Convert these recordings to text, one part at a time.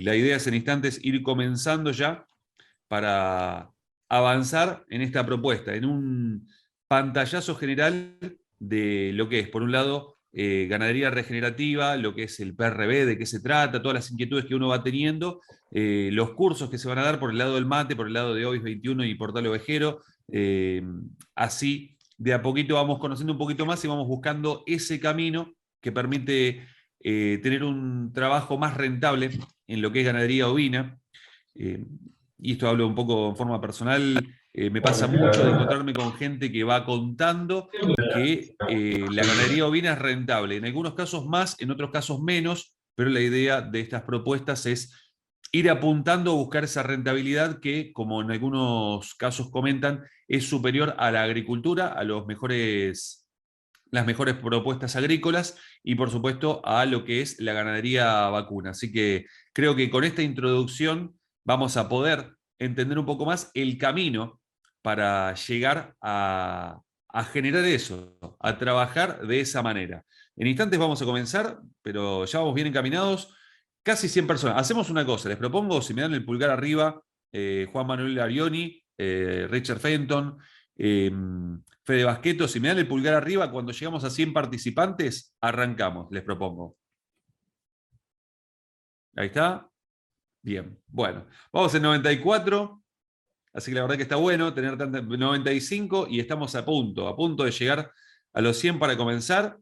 la idea es en instantes ir comenzando ya para avanzar en esta propuesta, en un pantallazo general de lo que es, por un lado, ganadería regenerativa, lo que es el PRB, de qué se trata, todas las inquietudes que uno va teniendo, los cursos que se van a dar por el lado del mate, por el lado de Ovis 21 y Portal Ovejero. Así, de a poquito vamos conociendo un poquito más y vamos buscando ese camino que permite tener un trabajo más rentable en lo que es ganadería ovina. Y esto hablo un poco en forma personal, me pasa mucho de encontrarme con gente que va contando que la ganadería ovina es rentable, en algunos casos más, en otros casos menos, pero la idea de estas propuestas es ir apuntando a buscar esa rentabilidad que, como en algunos casos comentan, es superior a la agricultura, a las mejores propuestas agrícolas y, por supuesto, a lo que es la ganadería vacuna. Así que creo que con esta introducción vamos a poder entender un poco más el camino para llegar a generar eso, a trabajar de esa manera. En instantes vamos a comenzar, pero ya vamos bien encaminados. Casi 100 personas. Hacemos una cosa, les propongo, si me dan el pulgar arriba, Juan Manuel Arioni, Richard Fenton, Fede Basqueto, si me dan el pulgar arriba, cuando llegamos a 100 participantes, arrancamos, les propongo. Ahí está. Bien, bueno. Vamos en 94. Así que la verdad que está bueno tener 95 y estamos a punto de llegar a los 100 para comenzar.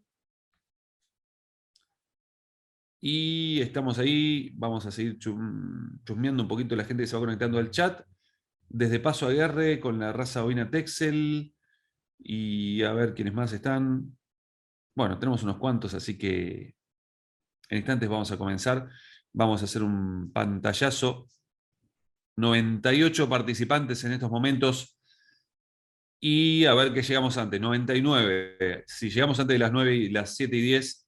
Y estamos ahí, vamos a seguir chusmeando un poquito la gente que se va conectando al chat. Desde Paso a Guerre con la raza ovina Texel. Y a ver quiénes más están. Bueno, tenemos unos cuantos, así que en instantes vamos a comenzar. Vamos a hacer un pantallazo. 98 participantes en estos momentos. Y a ver qué llegamos antes. 99. Si llegamos antes de las 9 y las 7 y 10,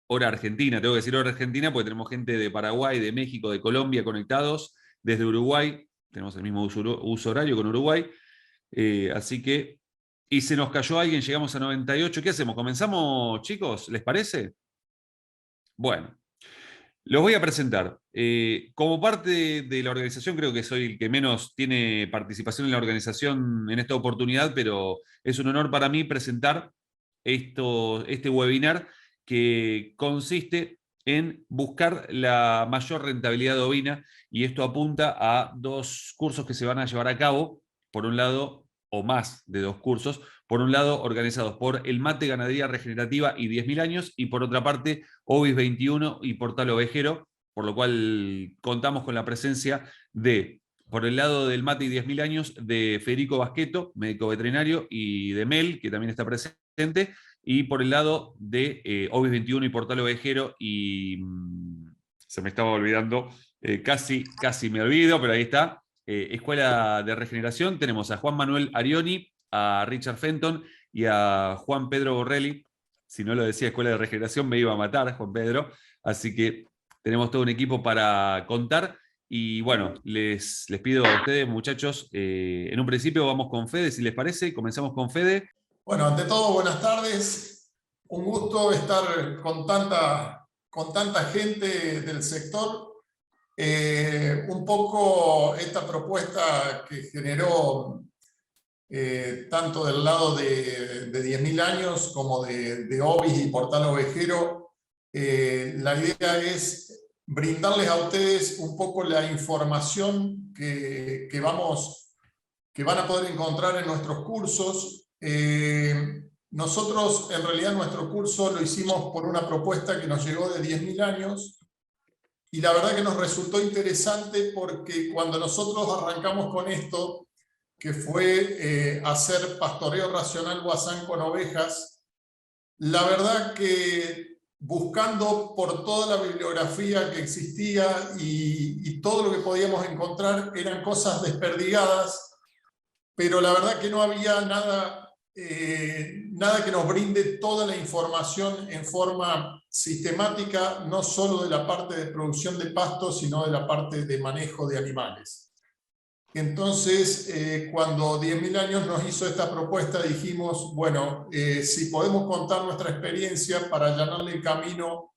hora argentina. Tengo que decir hora argentina porque tenemos gente de Paraguay, de México, de Colombia conectados. Desde Uruguay. Tenemos el mismo uso horario con Uruguay. Así que... Y se nos cayó alguien, llegamos a 98. ¿Qué hacemos? ¿Comenzamos, chicos? ¿Les parece? Bueno, los voy a presentar. Como parte de la organización, creo que soy el que menos tiene participación en la organización en esta oportunidad, pero es un honor para mí presentar este webinar que consiste en buscar la mayor rentabilidad ovina, y esto apunta a dos cursos que se van a llevar a cabo. Por un lado, o más de dos cursos, por un lado organizados por el Mate Ganadería Regenerativa y 10.000 años, y por otra parte Ovis 21 y Portal Ovejero, por lo cual contamos con la presencia de, por el lado del Mate y 10.000 años, de Federico Basqueto, médico veterinario, y de Mel, que también está presente, y por el lado de Ovis 21 y Portal Ovejero, y se me estaba olvidando, casi me olvido, pero ahí está, Escuela de Regeneración. Tenemos a Juan Manuel Arioni, a Richard Fenton y a Juan Pedro Borrelli. Si no lo decía Escuela de Regeneración me iba a matar, Juan Pedro. Así que tenemos todo un equipo para contar. Y bueno, les pido a ustedes, muchachos, en un principio vamos con Fede, si les parece. Comenzamos con Fede. Bueno, ante todo, buenas tardes. Un gusto estar con tanta gente del sector. Un poco esta propuesta que generó tanto del lado de 10.000 años como de Ovis y Portal Ovejero, la idea es brindarles a ustedes un poco la información que van a poder encontrar en nuestros cursos. Nosotros, en realidad, nuestro curso lo hicimos por una propuesta que nos llegó de 10.000 años, y la verdad que nos resultó interesante porque cuando nosotros arrancamos con esto, que fue hacer pastoreo racional Guasán con ovejas, la verdad que buscando por toda la bibliografía que existía y todo lo que podíamos encontrar eran cosas desperdigadas, pero la verdad que no había nada que nos brinde toda la información en forma sistemática, no solo de la parte de producción de pasto, sino de la parte de manejo de animales. Entonces, cuando 10.000 años nos hizo esta propuesta, dijimos, bueno, si podemos contar nuestra experiencia para allanarle el camino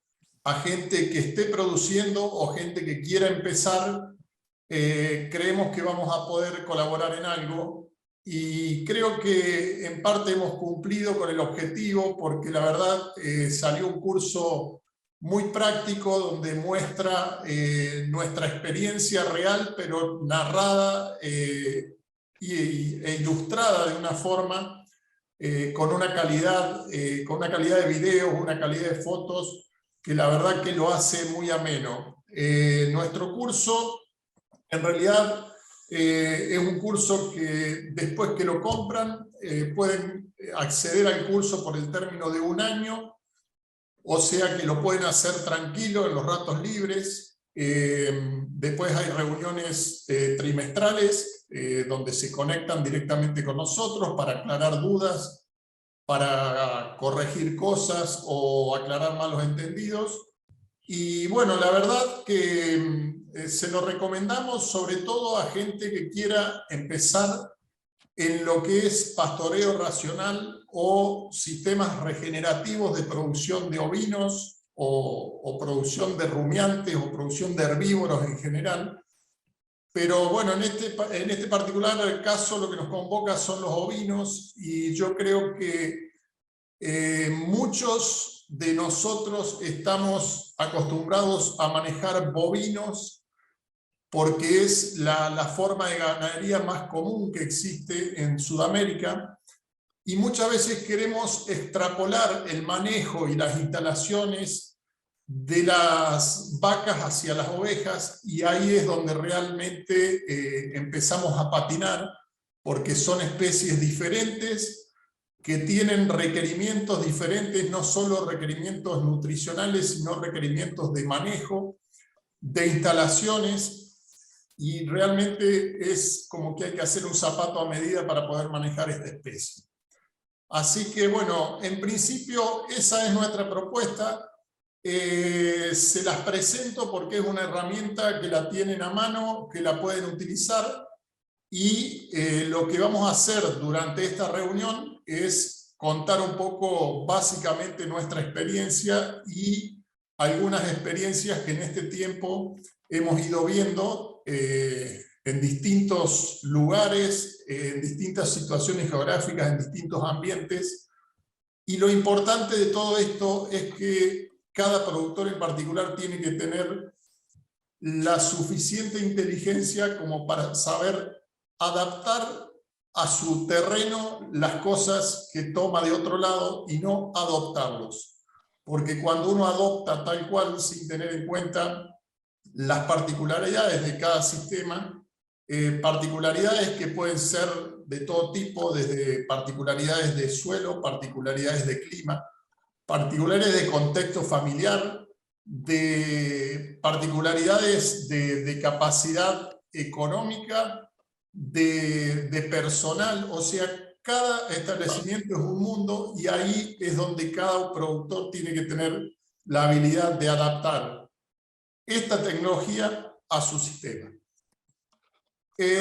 a gente que esté produciendo o gente que quiera empezar. Creemos que vamos a poder colaborar en algo y creo que en parte hemos cumplido con el objetivo, porque la verdad salió un curso muy práctico donde muestra nuestra experiencia real, pero narrada e ilustrada de una forma con una calidad de videos, una calidad de fotos que la verdad que lo hace muy ameno. Nuestro curso en realidad es un curso que después que lo compran pueden acceder al curso por el término de 1 año, o sea que lo pueden hacer tranquilo en los ratos libres. Después hay reuniones trimestrales donde se conectan directamente con nosotros para aclarar dudas, para corregir cosas o aclarar malos entendidos. Y bueno, la verdad que se lo recomendamos sobre todo a gente que quiera empezar en lo que es pastoreo racional o sistemas regenerativos de producción de ovinos o producción de rumiantes o producción de herbívoros en general. Pero bueno, en este particular caso lo que nos convoca son los ovinos, y yo creo que muchos de nosotros estamos acostumbrados a manejar bovinos porque es la forma de ganadería más común que existe en Sudamérica, y muchas veces queremos extrapolar el manejo y las instalaciones de las vacas hacia las ovejas, y ahí es donde realmente empezamos a patinar, porque son especies diferentes que tienen requerimientos diferentes, no solo requerimientos nutricionales, sino requerimientos de manejo, de instalaciones, y realmente es como que hay que hacer un zapato a medida para poder manejar esta especie. Así que bueno, en principio esa es nuestra propuesta. Se las presento porque es una herramienta que la tienen a mano, que la pueden utilizar, y lo que vamos a hacer durante esta reunión es contar un poco básicamente nuestra experiencia y algunas experiencias que en este tiempo hemos ido viendo en distintos lugares, en distintas situaciones geográficas, en distintos ambientes. Y lo importante de todo esto es que cada productor en particular tiene que tener la suficiente inteligencia como para saber adaptar a su terreno las cosas que toma de otro lado y no adoptarlos. Porque cuando uno adopta tal cual sin tener en cuenta las particularidades de cada sistema, particularidades que pueden ser de todo tipo, desde particularidades de suelo, particularidades de clima, particularidades de contexto familiar, de particularidades de capacidad económica, de personal. O sea, cada establecimiento es un mundo, y ahí es donde cada productor tiene que tener la habilidad de adaptar esta tecnología a su sistema.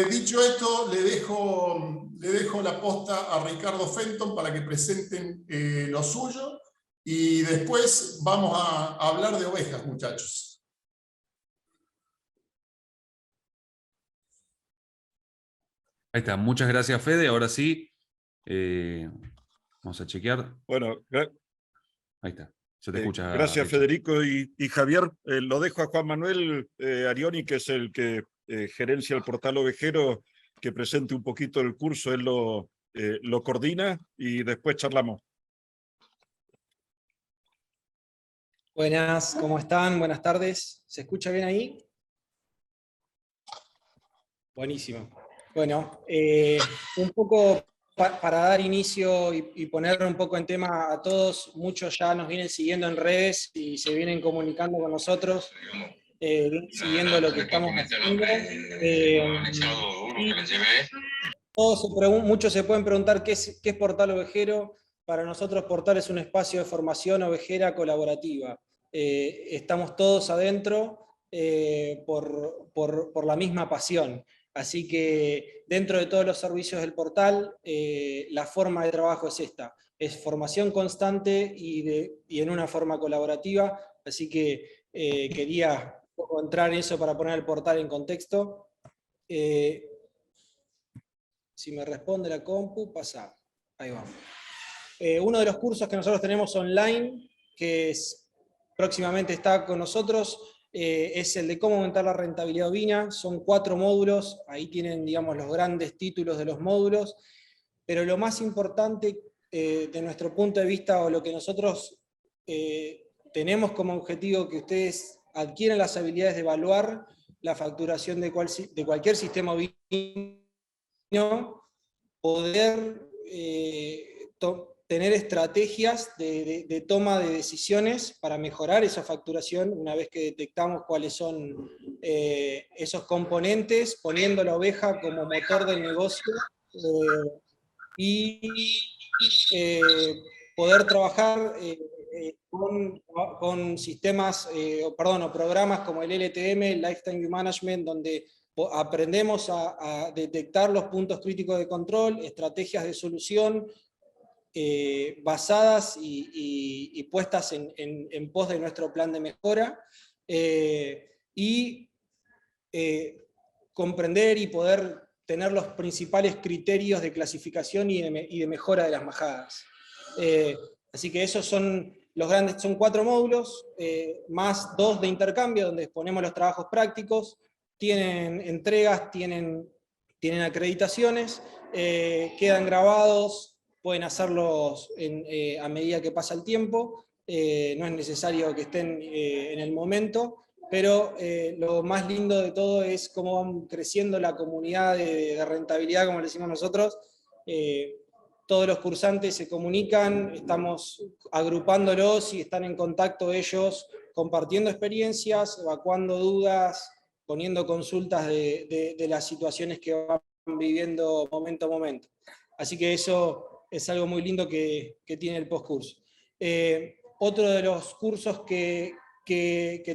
Dicho esto, le dejo la posta a Ricardo Fenton para que presenten lo suyo, y después vamos a hablar de ovejas, muchachos. Ahí está, muchas gracias, Fede. Ahora sí, vamos a chequear. Bueno, Ahí está, se te escucha. gracias, Richard. Federico y Javier. Lo dejo a Juan Manuel Arioni, que es el que gerencia el portal ovejero, que presente un poquito el curso. Él lo coordina y después charlamos. Buenas, ¿cómo están? Buenas tardes. ¿Se escucha bien ahí? Buenísimo. Bueno, un poco para dar inicio y poner un poco en tema a todos, muchos ya nos vienen siguiendo en redes y se vienen comunicando con nosotros, siguiendo lo que estamos haciendo. Muchos se pueden preguntar qué es Portal Ovejero. Para nosotros Portal es un espacio de formación ovejera colaborativa. Estamos todos adentro por la misma pasión. Así que dentro de todos los servicios del portal, la forma de trabajo es esta. Es formación constante y en una forma colaborativa Así que quería un poco entrar en eso para poner el portal en contexto. Si me responde la compu, pasa. Ahí vamos. Uno de los cursos que nosotros tenemos online, que próximamente está con nosotros, es el de cómo aumentar la rentabilidad ovina. Son 4 módulos, ahí tienen, digamos, los grandes títulos de los módulos, pero lo más importante de nuestro punto de vista, o lo que nosotros tenemos como objetivo, que ustedes adquieran las habilidades de evaluar la facturación de cualquier sistema ovino, poder tener estrategias de toma de decisiones para mejorar esa facturación una vez que detectamos cuáles son esos componentes, poniendo la oveja como motor del negocio, y poder trabajar con sistemas, o programas como el LTM, el Lifetime Management, donde aprendemos a detectar los puntos críticos de control, estrategias de solución, basadas y puestas en pos de nuestro plan de mejora, y comprender y poder tener los principales criterios de clasificación y de mejora de las majadas. Así que esos son los grandes, son 4 módulos, más 2 de intercambio, donde exponemos los trabajos prácticos, tienen entregas, tienen acreditaciones, quedan grabados, pueden hacerlos a medida que pasa el tiempo, no es necesario que estén en el momento, pero lo más lindo de todo es cómo van creciendo la comunidad de rentabilidad, como le decimos nosotros. Todos los cursantes se comunican, estamos agrupándolos y están en contacto ellos, compartiendo experiencias, evacuando dudas, poniendo consultas de las situaciones que van viviendo momento a momento. Así que eso es algo muy lindo que tiene el postcurso. Otro de los cursos que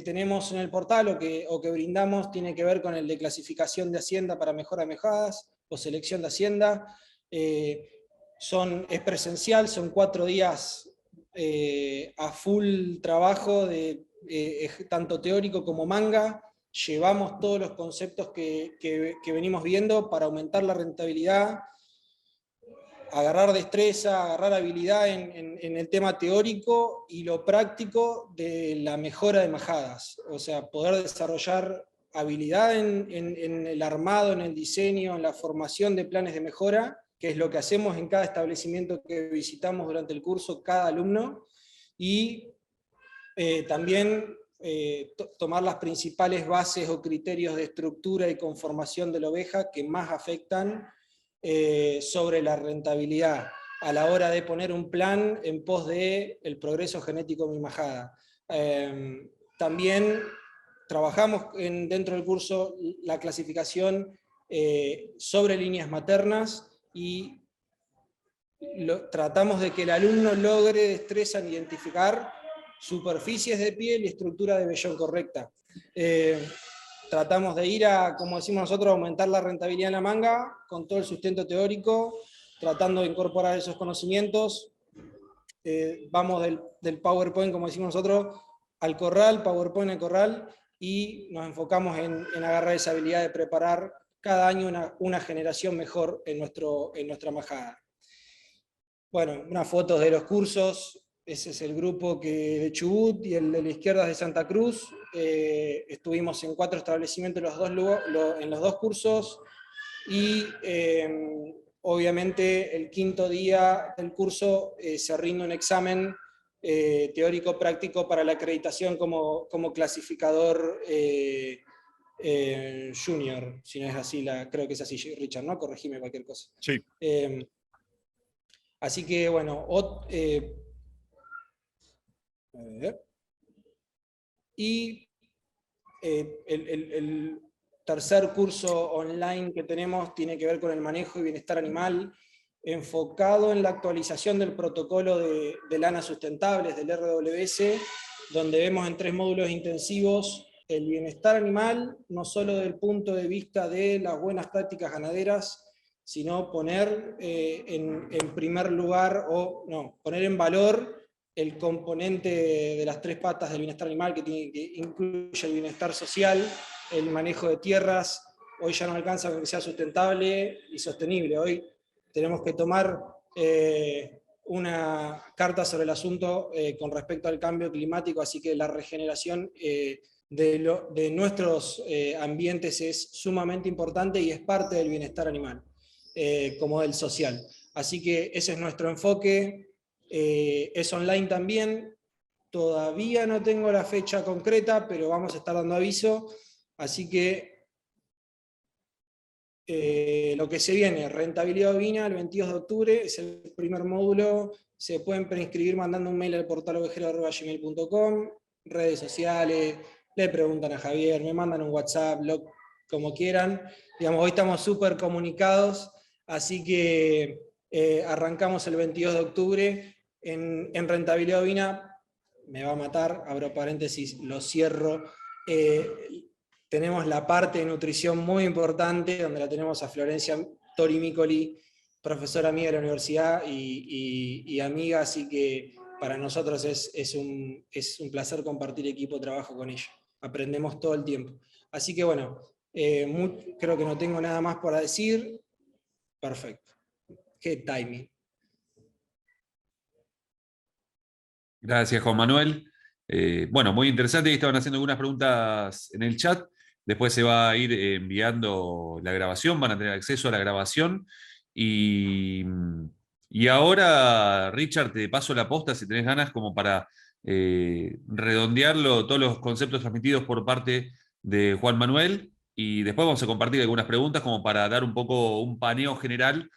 tenemos en el portal o que brindamos tiene que ver con el de clasificación de Hacienda para mejora de mejadas o selección de Hacienda. Es presencial, son 4 días a full trabajo, tanto teórico como manga. Llevamos todos los conceptos que venimos viendo para aumentar la rentabilidad, agarrar destreza, agarrar habilidad en el tema teórico y lo práctico de la mejora de majadas. O sea, poder desarrollar habilidad en el armado, en el diseño, en la formación de planes de mejora, que es lo que hacemos en cada establecimiento que visitamos durante el curso, cada alumno, y también tomar las principales bases o criterios de estructura y conformación de la oveja que más afectan sobre la rentabilidad a la hora de poner un plan en pos del progreso genético de mi majada. También trabajamos dentro del curso la clasificación sobre líneas maternas y tratamos de que el alumno logre destreza en identificar superficies de piel y estructura de vellón correcta. Tratamos de ir como decimos nosotros, aumentar la rentabilidad en la manga con todo el sustento teórico, tratando de incorporar esos conocimientos. Vamos del PowerPoint, como decimos nosotros, al corral, PowerPoint al corral, y nos enfocamos en agarrar esa habilidad de preparar cada año una generación mejor en nuestra majada. Bueno, unas fotos de los cursos. Ese es el grupo de Chubut y el de la izquierda es de Santa Cruz. Estuvimos en 4 establecimientos en los 2 cursos y obviamente el 5.º día del curso se rinde un examen teórico práctico para la acreditación como clasificador junior, si no es así, creo que es así, Richard, ¿no? Corregime cualquier cosa. Sí. Así que bueno, y el tercer curso online que tenemos tiene que ver con el manejo y bienestar animal, enfocado en la actualización del protocolo de lanas sustentables, del RWS, donde vemos en 3 módulos intensivos el bienestar animal, no solo desde el punto de vista de las buenas prácticas ganaderas, sino poner en primer lugar, poner en valor el componente de las 3 patas del bienestar animal, que incluye el bienestar social, el manejo de tierras. Hoy ya no alcanza con que sea sustentable y sostenible. Hoy tenemos que tomar una carta sobre el asunto con respecto al cambio climático, así que la regeneración de nuestros ambientes es sumamente importante y es parte del bienestar animal, como del social. Así que ese es nuestro enfoque. Es online también. Todavía no tengo la fecha concreta, pero vamos a estar dando aviso. Así que lo que se viene, rentabilidad ovina, el 22 de octubre, es el primer módulo. Se pueden preinscribir mandando un mail al portalovejero@gmail.com, redes sociales, le preguntan a Javier, me mandan un WhatsApp, como quieran. Digamos, hoy estamos súper comunicados, así que arrancamos el 22 de octubre. En rentabilidad ovina, me va a matar, abro paréntesis, lo cierro. Tenemos la parte de nutrición muy importante, donde la tenemos a Florencia Torimicoli, profesora amiga de la universidad y amiga, así que para nosotros es un placer compartir equipo de trabajo con ella. Aprendemos todo el tiempo. Así que bueno, creo que no tengo nada más para decir. Perfecto. Qué timing. Gracias, Juan Manuel. Bueno, muy interesante. Estaban haciendo algunas preguntas en el chat. Después se va a ir enviando la grabación, van a tener acceso a la grabación. Y, y ahora, Richard, te paso la posta si tenés ganas como para redondearlo, todos los conceptos transmitidos por parte de Juan Manuel. Y después vamos a compartir algunas preguntas como para dar un poco un paneo general,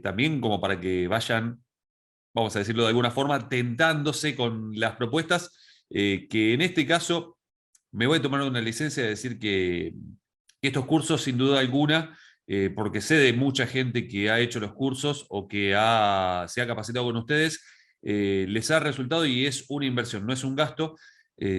también como para que vayan, vamos a decirlo de alguna forma, tentándose con las propuestas, que en este caso me voy a tomar una licencia de decir que estos cursos, sin duda alguna, porque sé de mucha gente que ha hecho los cursos o que se ha capacitado con ustedes, les ha resultado y es una inversión, no es un gasto.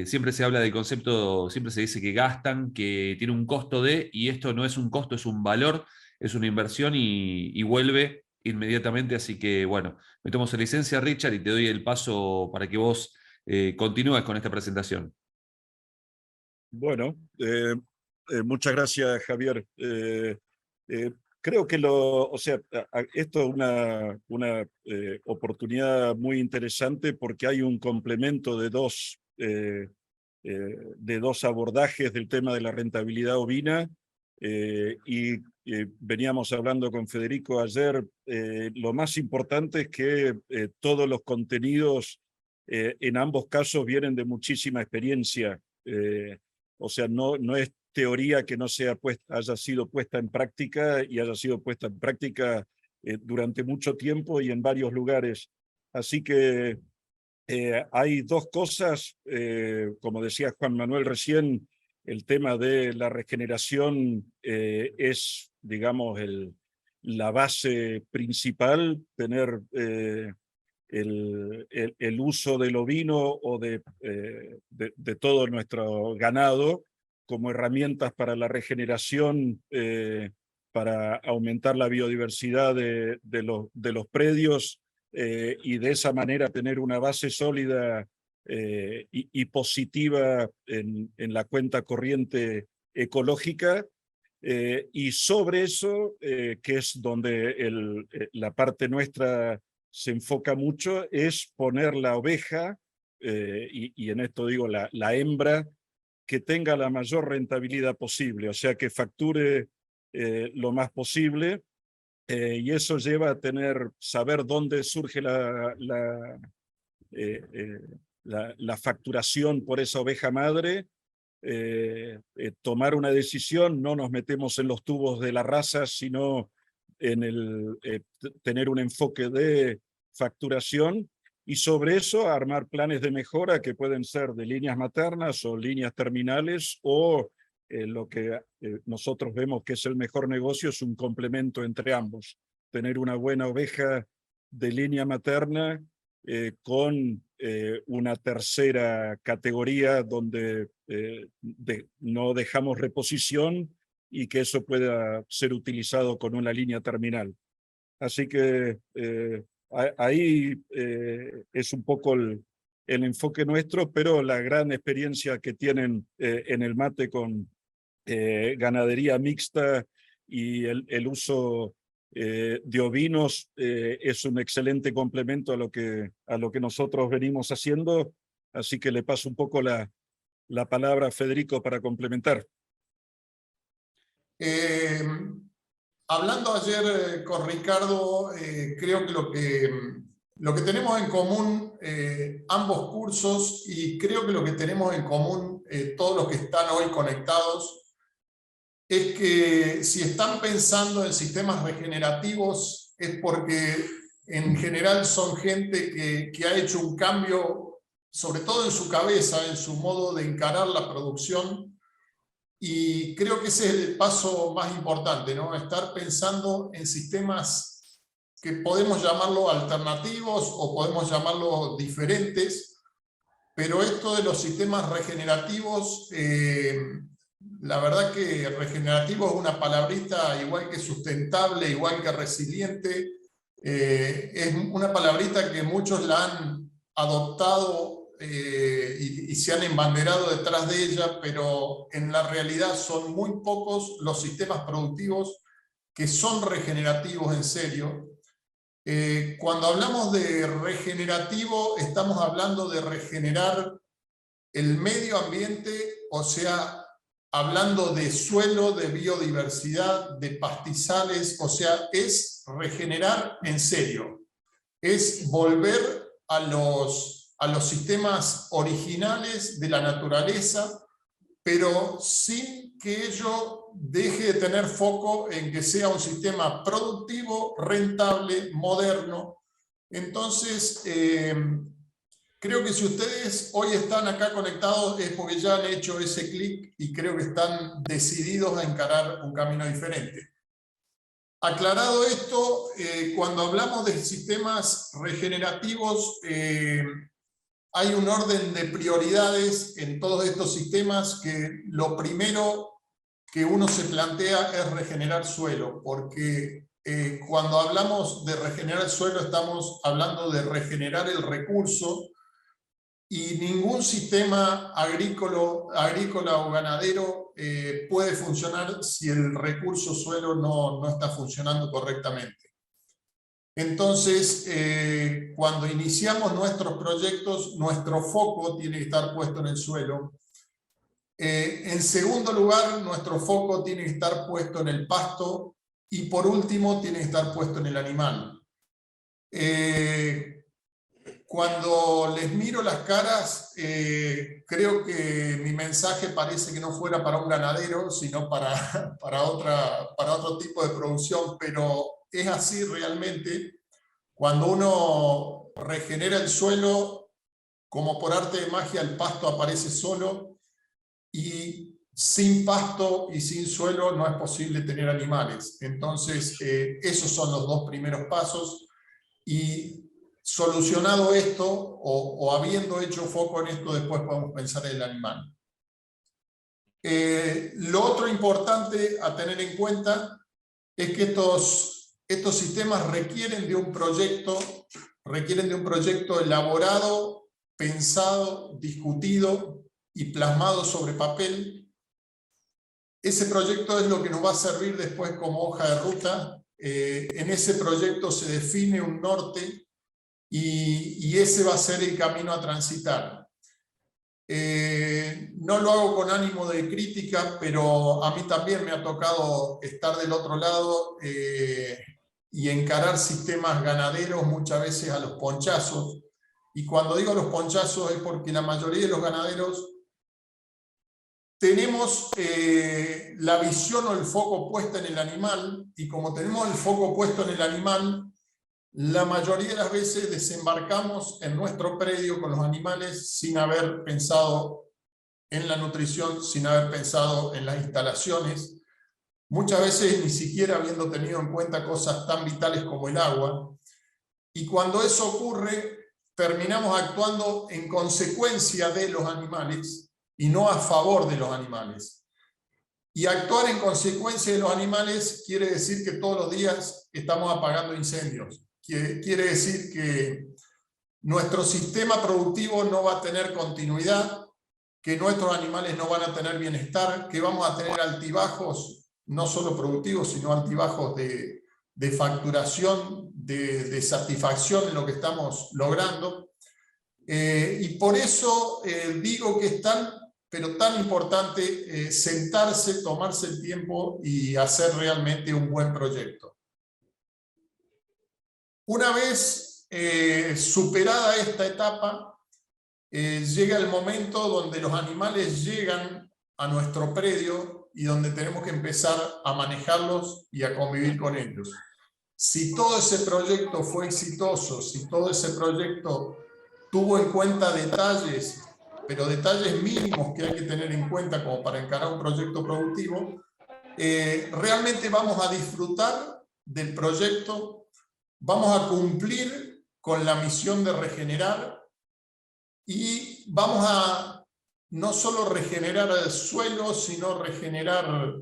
Siempre se habla del concepto, siempre se dice que gastan, que tiene un costo de, y esto no es un costo, es un valor, es una inversión y vuelve inmediatamente. Así que bueno, me tomo esa licencia, Richard, y te doy el paso para que vos continúes con esta presentación. Bueno, muchas gracias, Javier. Creo que o sea, esto es una oportunidad muy interesante porque hay un complemento de dos abordajes del tema de la rentabilidad ovina. Y veníamos hablando con Federico ayer. Lo más importante es que todos los contenidos en ambos casos vienen de muchísima experiencia. O sea, no es teoría que no haya sido puesta en práctica y haya sido puesta en práctica durante mucho tiempo y en varios lugares. Así que hay dos cosas, como decía Juan Manuel recién, el tema de la regeneración es, digamos, la base principal, tener el uso del ovino o de todo nuestro ganado como herramientas para la regeneración, para aumentar la biodiversidad de los predios, y de esa manera tener una base sólida y positiva en la cuenta corriente ecológica. Y sobre eso, que es donde la parte nuestra se enfoca mucho, es poner la oveja, y en esto digo la hembra, que tenga la mayor rentabilidad posible, o sea, que facture lo más posible, y eso lleva a saber dónde surge la facturación por esa oveja madre, tomar una decisión. No nos metemos en los tubos de la raza, sino en tener un enfoque de facturación, y sobre eso armar planes de mejora que pueden ser de líneas maternas o líneas terminales, o lo que nosotros vemos que es el mejor negocio es un complemento entre ambos. Tener una buena oveja de línea materna con una tercera categoría donde no dejamos reposición y que eso pueda ser utilizado con una línea terminal. Así que ahí es un poco el enfoque nuestro, pero la gran experiencia que tienen en el mate con ganadería mixta y el uso de ovinos es un excelente complemento a lo que nosotros venimos haciendo, así que le paso un poco la palabra a Federico para complementar. Hablando ayer con Ricardo, creo que lo que tenemos en común ambos cursos, y creo que lo que tenemos en común todos los que están hoy conectados, es que si están pensando en sistemas regenerativos es porque en general son gente que ha hecho un cambio, sobre todo en su cabeza, en su modo de encarar la producción, y creo que ese es el paso más importante, ¿no? Estar pensando en sistemas que podemos llamarlo alternativos o podemos llamarlo diferentes, pero esto de los sistemas regenerativos, la verdad que regenerativo es una palabrita igual que sustentable, igual que resiliente, es una palabrita que muchos la han adoptado y se han embanderado detrás de ella, pero en la realidad son muy pocos los sistemas productivos que son regenerativos en serio. Cuando hablamos de regenerativo, estamos hablando de regenerar el medio ambiente, o sea, hablando de suelo, de biodiversidad, de pastizales, o sea, es regenerar en serio, es volver a los sistemas originales de la naturaleza, pero sin que ello deje de tener foco en que sea un sistema productivo, rentable, moderno. Entonces, creo que si ustedes hoy están acá conectados es porque ya han hecho ese clic y creo que están decididos a encarar un camino diferente. Aclarado esto, cuando hablamos de sistemas regenerativos, hay un orden de prioridades en todos estos sistemas, que lo primero que uno se plantea es regenerar suelo, porque cuando hablamos de regenerar el suelo estamos hablando de regenerar el recurso, y ningún sistema agrícola o ganadero puede funcionar si el recurso suelo no está funcionando correctamente. Entonces, cuando iniciamos nuestros proyectos, nuestro foco tiene que estar puesto en el suelo. En segundo lugar, nuestro foco tiene que estar puesto en el pasto, y por último, tiene que estar puesto en el animal. Cuando les miro las caras, creo que mi mensaje parece que no fuera para un ganadero, sino para otro tipo de producción, pero es así realmente. Cuando uno regenera el suelo, como por arte de magia, el pasto aparece solo, y sin pasto y sin suelo no es posible tener animales. Entonces, esos son los dos primeros pasos, y solucionado esto, o habiendo hecho foco en esto, después podemos pensar en el animal. Lo otro importante a tener en cuenta es que estos sistemas requieren de un proyecto elaborado, pensado, discutido y plasmado sobre papel. Ese proyecto es lo que nos va a servir después como hoja de ruta. En ese proyecto se define un norte, y ese va a ser el camino a transitar. No lo hago con ánimo de crítica, pero a mí también me ha tocado estar del otro lado y encarar sistemas ganaderos muchas veces a los ponchazos. Y cuando digo los ponchazos es porque la mayoría de los ganaderos tenemos la visión o el foco puesta en el animal, y como tenemos el foco puesto en el animal, la mayoría de las veces desembarcamos en nuestro predio con los animales sin haber pensado en la nutrición, sin haber pensado en las instalaciones, muchas veces ni siquiera habiendo tenido en cuenta cosas tan vitales como el agua. Y cuando eso ocurre, terminamos actuando en consecuencia de los animales y no a favor de los animales. Y actuar en consecuencia de los animales quiere decir que todos los días estamos apagando incendios. quiere decir que nuestro sistema productivo no va a tener continuidad, que nuestros animales no van a tener bienestar, que vamos a tener altibajos, no solo productivos, sino altibajos de facturación, de satisfacción en lo que estamos logrando. Y por eso digo que es pero tan importante sentarse, tomarse el tiempo y hacer realmente un buen proyecto. Una vez superada esta etapa, llega el momento donde los animales llegan a nuestro predio y donde tenemos que empezar a manejarlos y a convivir con ellos. Si todo ese proyecto fue exitoso, si todo ese proyecto tuvo en cuenta detalles, pero detalles mínimos que hay que tener en cuenta como para encarar un proyecto productivo, realmente vamos a disfrutar del proyecto, vamos a cumplir con la misión de regenerar y vamos a no solo regenerar el suelo, sino regenerar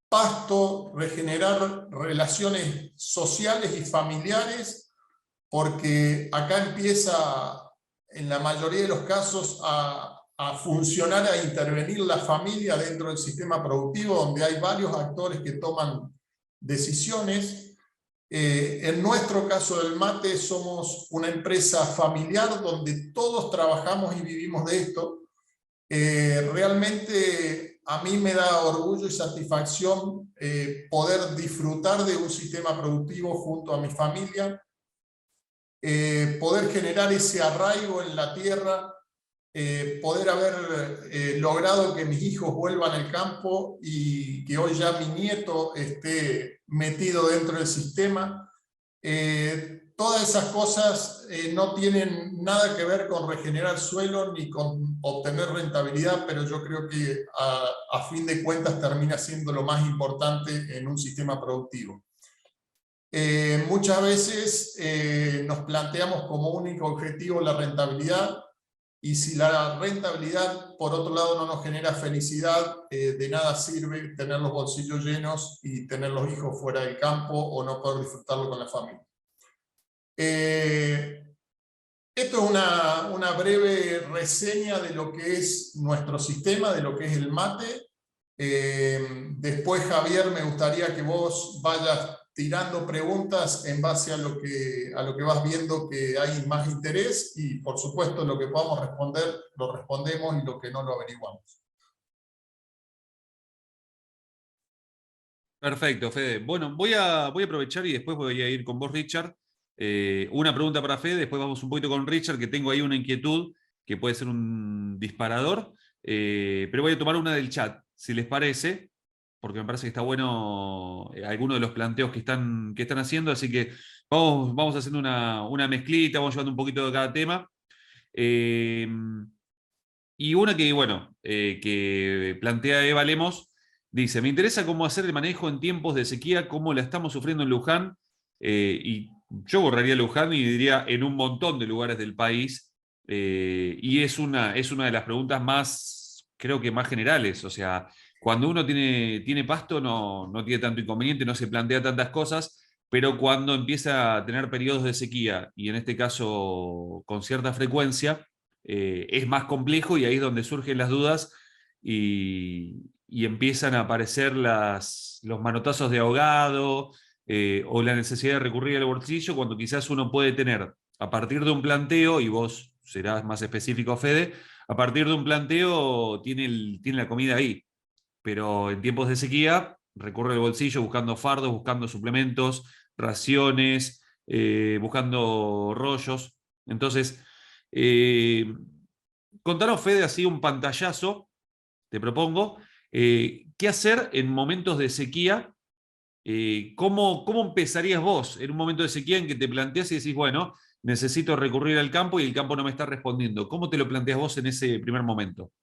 pasto, regenerar relaciones sociales y familiares, porque acá empieza, en la mayoría de los casos, a funcionar, a intervenir la familia dentro del sistema productivo, donde hay varios actores que toman decisiones. En nuestro caso del mate somos una empresa familiar donde todos trabajamos y vivimos de esto. Realmente a mí me da orgullo y satisfacción poder disfrutar de un sistema productivo junto a mi familia, poder generar ese arraigo en la tierra, poder haber logrado que mis hijos vuelvan al campo y que hoy ya mi nieto esté metido dentro del sistema. Todas esas cosas no tienen nada que ver con regenerar suelo ni con obtener rentabilidad, pero yo creo que a fin de cuentas termina siendo lo más importante en un sistema productivo. Muchas veces nos planteamos como único objetivo la rentabilidad, y si la rentabilidad por otro lado no nos genera felicidad, de nada sirve tener los bolsillos llenos y tener los hijos fuera del campo o no poder disfrutarlo con la familia. Esto es una breve reseña de lo que es nuestro sistema, de lo que es el mate. Después, Javier, me gustaría que vos vayas tirando preguntas en base a lo que vas viendo que hay más interés, y por supuesto lo que podamos responder lo respondemos y lo que no lo averiguamos. Perfecto, Fede. Bueno, voy a aprovechar y después voy a ir con vos, Richard. Una pregunta para Fede, después vamos un poquito con Richard, que tengo ahí una inquietud que puede ser un disparador, pero voy a tomar una del chat, si les parece, porque me parece que está bueno algunos de los planteos que están haciendo, así que vamos haciendo una mezclita, vamos llevando un poquito de cada tema. Y una que, bueno, que plantea Eva Lemos, dice: me interesa cómo hacer el manejo en tiempos de sequía, cómo la estamos sufriendo en Luján, y yo borraría Luján y diría en un montón de lugares del país, y es una de las preguntas más, creo que más generales. O sea, cuando uno tiene pasto no tiene tanto inconveniente, no se plantea tantas cosas, pero cuando empieza a tener periodos de sequía, y en este caso con cierta frecuencia, es más complejo, y ahí es donde surgen las dudas y empiezan a aparecer los manotazos de ahogado, o la necesidad de recurrir al bolsillo, cuando quizás uno puede tener, a partir de un planteo, y vos serás más específico, Fede, a partir de un planteo tiene la comida ahí, pero en tiempos de sequía recurre al bolsillo buscando fardos, buscando suplementos, raciones, buscando rollos. Entonces, contanos, Fede, así un pantallazo, te propongo, ¿qué hacer en momentos de sequía? ¿Cómo empezarías vos en un momento de sequía en que te planteás y decís, bueno, necesito recurrir al campo y el campo no me está respondiendo? ¿Cómo te lo planteás vos en ese primer momento?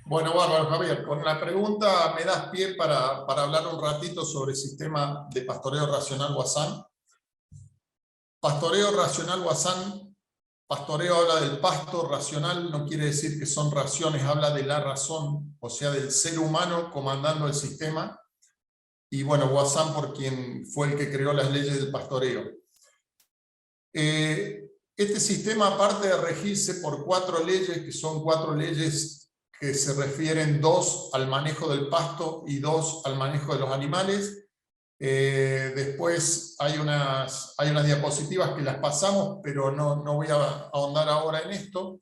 Bueno, bárbaro, Javier. Con la pregunta me das pie para hablar un ratito sobre el sistema de pastoreo racional Guasán. Pastoreo racional Guasán, pastoreo habla del pasto, racional no quiere decir que son raciones, habla de la razón, o sea, del ser humano comandando el sistema. y bueno, Guasán por quien fue el que creó las leyes del pastoreo. Este sistema, aparte de regirse por 4 leyes, que son 4 leyes que se refieren 2 al manejo del pasto y 2 al manejo de los animales. Después hay unas diapositivas que las pasamos, pero no voy a ahondar ahora en esto.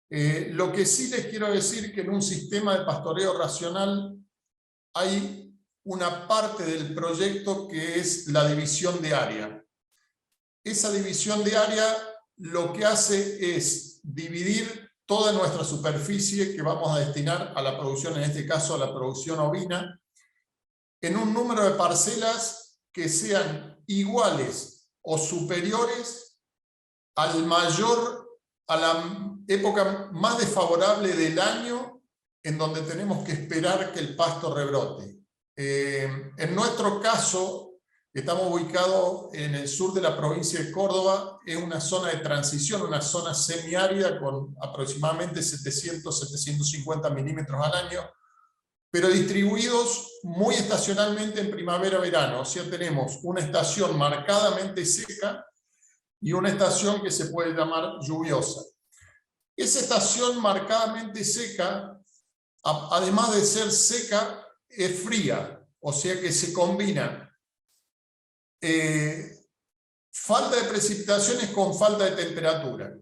Lo que sí les quiero decir que en un sistema de pastoreo racional hay una parte del proyecto que es la división de área. Esa división de área lo que hace es dividir toda nuestra superficie que vamos a destinar a la producción, en este caso a la producción ovina, en un número de parcelas que sean iguales o superiores a la época más desfavorable del año en donde tenemos que esperar que el pasto rebrote. En nuestro caso, estamos ubicados en el sur de la provincia de Córdoba, es una zona de transición, una zona semiárida con aproximadamente 700-750 milímetros al año, pero distribuidos muy estacionalmente en primavera-verano. O sea, tenemos una estación marcadamente seca y una estación que se puede llamar lluviosa. Esa estación marcadamente seca, además de ser seca, es fría, o sea que se combina falta de precipitaciones con falta de temperatura.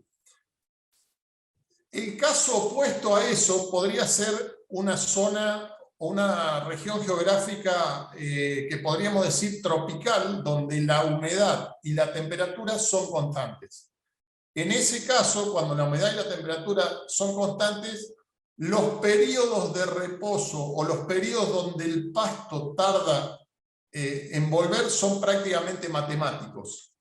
El caso opuesto a eso podría ser una zona o una región geográfica que podríamos decir tropical, donde la humedad y la temperatura son constantes. En ese caso, cuando la humedad y la temperatura son constantes, los periodos de reposo o los periodos donde el pasto tarda en volver son prácticamente matemáticos.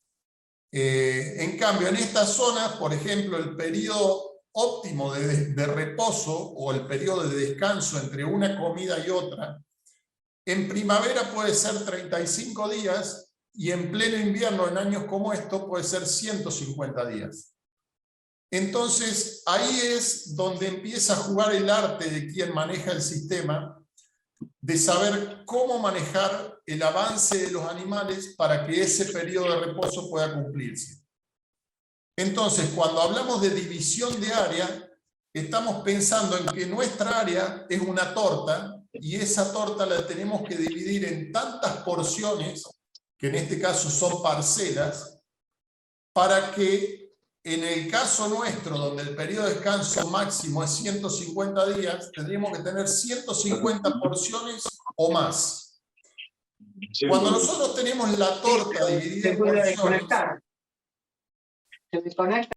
En cambio, en estas zonas, por ejemplo, el periodo óptimo de reposo o el periodo de descanso entre una comida y otra, en primavera puede ser 35 días y en pleno invierno, en años como estos, puede ser 150 días. Entonces, ahí es donde empieza a jugar el arte de quien maneja el sistema, de saber cómo manejar el avance de los animales para que ese periodo de reposo pueda cumplirse. Entonces, cuando hablamos de división de área, estamos pensando en que nuestra área es una torta y esa torta la tenemos que dividir en tantas porciones, que en este caso son parcelas, para que en el caso nuestro, donde el periodo de descanso máximo es 150 días, tendríamos que tener 150 porciones o más. Cuando nosotros tenemos la torta dividida en porciones... Se desconecta.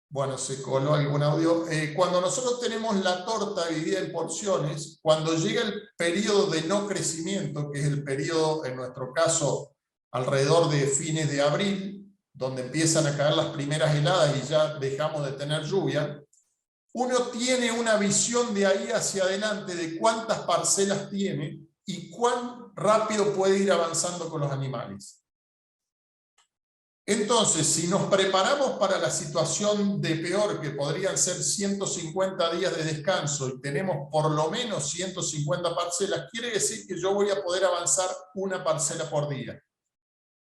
Bueno, se coló algún audio. Cuando nosotros tenemos la torta dividida en porciones, cuando llega el periodo de no crecimiento, que es el periodo, en nuestro caso, alrededor de fines de abril, donde empiezan a caer las primeras heladas y ya dejamos de tener lluvia, uno tiene una visión de ahí hacia adelante de cuántas parcelas tiene y cuán rápido puede ir avanzando con los animales. Entonces, si nos preparamos para la situación de peor, que podrían ser 150 días de descanso, y tenemos por lo menos 150 parcelas, quiere decir que yo voy a poder avanzar una parcela por día.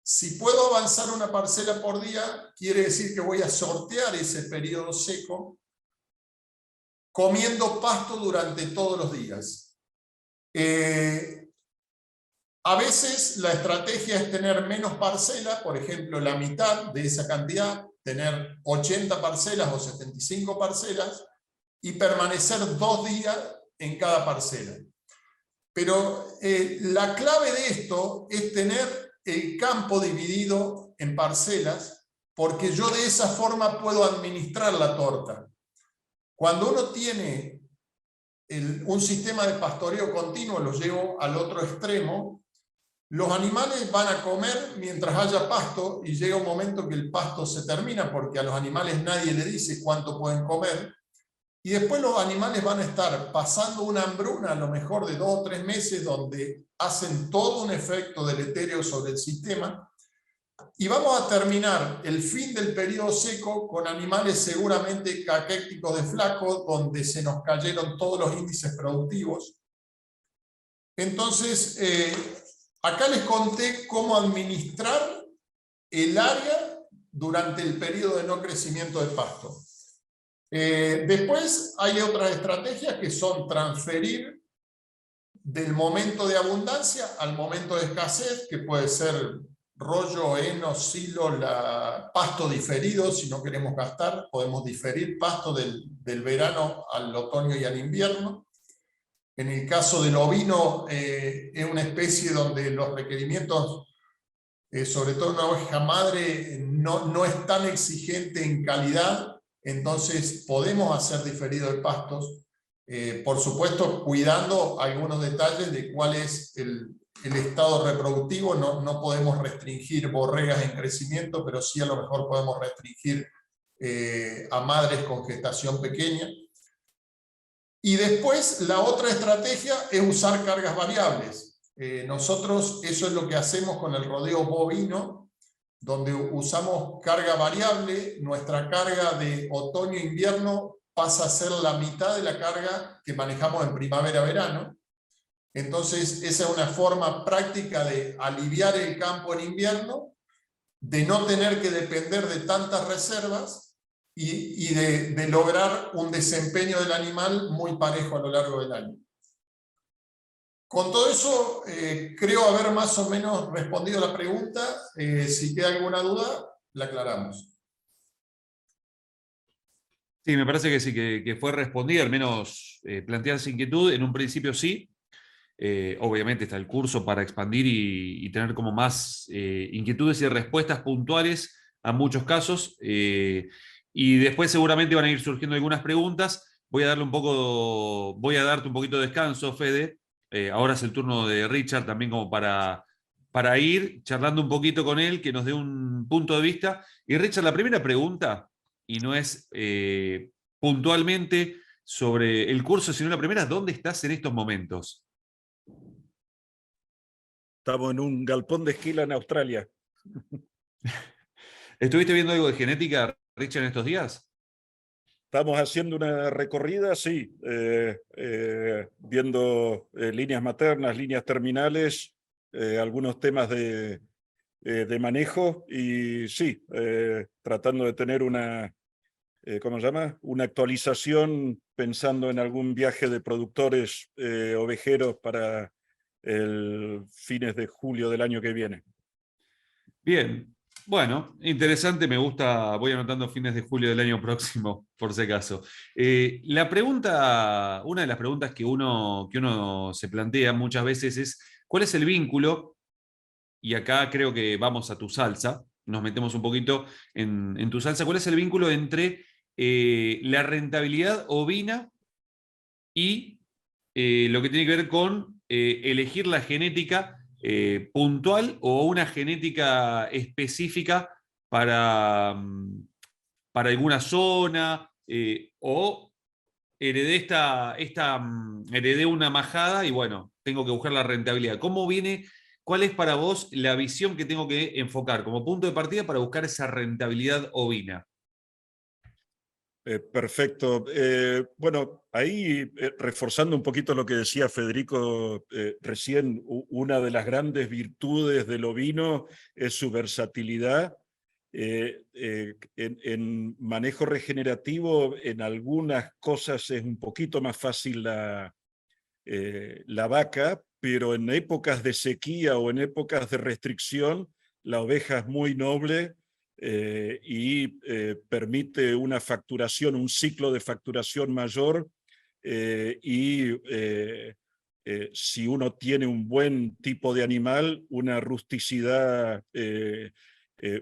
Si puedo avanzar una parcela por día, quiere decir que voy a sortear ese periodo seco comiendo pasto durante todos los días. A veces la estrategia es tener menos parcelas, por ejemplo, la mitad de esa cantidad, tener 80 parcelas o 75 parcelas y permanecer 2 días en cada parcela. Pero la clave de esto es tener el campo dividido en parcelas, porque yo de esa forma puedo administrar la torta. Cuando uno tiene un sistema de pastoreo continuo, lo llevo al otro extremo, los animales van a comer mientras haya pasto y llega un momento que el pasto se termina porque a los animales nadie le dice cuánto pueden comer y después los animales van a estar pasando una hambruna a lo mejor de 2 o 3 meses donde hacen todo un efecto deleterio sobre el sistema y vamos a terminar el fin del periodo seco con animales seguramente caquécticos de flacos donde se nos cayeron todos los índices productivos. Entonces, acá les conté cómo administrar el área durante el periodo de no crecimiento de pasto. Después hay otras estrategias que son transferir del momento de abundancia al momento de escasez, que puede ser rollo, heno, silo, pasto diferido. Si no queremos gastar, podemos diferir pasto del verano al otoño y al invierno. En el caso del ovino, es una especie donde los requerimientos, sobre todo una oveja madre, no es tan exigente en calidad, entonces podemos hacer diferido de pastos. Por supuesto, cuidando algunos detalles de cuál es el estado reproductivo. No podemos restringir borregas en crecimiento, pero sí a lo mejor podemos restringir a madres con gestación pequeña. Y después la otra estrategia es usar cargas variables. Nosotros eso es lo que hacemos con el rodeo bovino, donde usamos carga variable. Nuestra carga de otoño-invierno pasa a ser la mitad de la carga que manejamos en primavera-verano. Entonces esa es una forma práctica de aliviar el campo en invierno, de no tener que depender de tantas reservas y de lograr un desempeño del animal muy parejo a lo largo del año. Con todo eso, creo haber más o menos respondido la pregunta. Si queda alguna duda, la aclaramos. Sí, me parece que sí, que fue respondida, al menos plantear esa inquietud. En un principio sí. Obviamente está el curso para expandir y tener como más inquietudes y respuestas puntuales a muchos casos. Y después seguramente van a ir surgiendo algunas preguntas. Voy a darte un poquito de descanso, Fede. Ahora es el turno de Richard también como para ir charlando un poquito con él, que nos dé un punto de vista. Y Richard, la primera pregunta, y no es puntualmente sobre el curso, sino la primera, ¿dónde estás en estos momentos? Estamos en un galpón de esquila en Australia. ¿Estuviste viendo algo de genética, Richard, en estos días? Estamos haciendo una recorrida, sí, viendo líneas maternas, líneas terminales, algunos temas de manejo y sí, tratando de tener una, ¿cómo se llama? Una actualización pensando en algún viaje de productores ovejeros para el fines de julio del año que viene. Bien, bueno, interesante, me gusta, voy anotando fines de julio del año próximo, por si acaso. La pregunta, una de las preguntas que uno se plantea muchas veces es, ¿cuál es el vínculo? Y acá creo que vamos a tu salsa, nos metemos un poquito en tu salsa. ¿Cuál es el vínculo entre la rentabilidad ovina y lo que tiene que ver con elegir la genética puntual o una genética específica para alguna zona o heredé una majada y bueno, tengo que buscar la rentabilidad? ¿Cómo viene? ¿Cuál es para vos la visión que tengo que enfocar como punto de partida para buscar esa rentabilidad ovina? Perfecto. Bueno, ahí reforzando un poquito lo que decía Federico recién, una de las grandes virtudes del ovino es su versatilidad. En manejo regenerativo, en algunas cosas es un poquito más fácil la vaca, pero en épocas de sequía o en épocas de restricción, la oveja es muy noble. Y permite una facturación, un ciclo de facturación mayor si uno tiene un buen tipo de animal, una rusticidad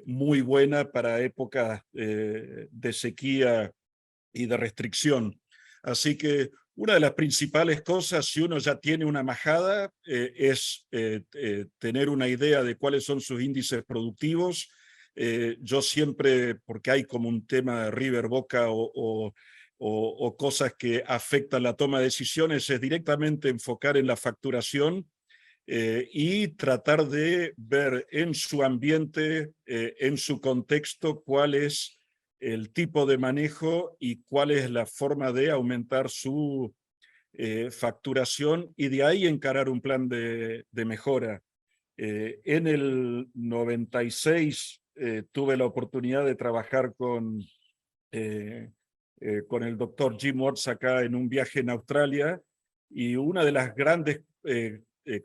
muy buena para épocas de sequía y de restricción. Así que una de las principales cosas, si uno ya tiene una majada, es tener una idea de cuáles son sus índices productivos. Yo siempre, porque hay como un tema de River Boca o cosas que afectan la toma de decisiones, es directamente enfocar en la facturación y tratar de ver en su ambiente, en su contexto, cuál es el tipo de manejo y cuál es la forma de aumentar su facturación y de ahí encarar un plan de mejora. En el 96 tuve la oportunidad de trabajar con el doctor Jim Watts acá en un viaje en Australia, y una de las grandes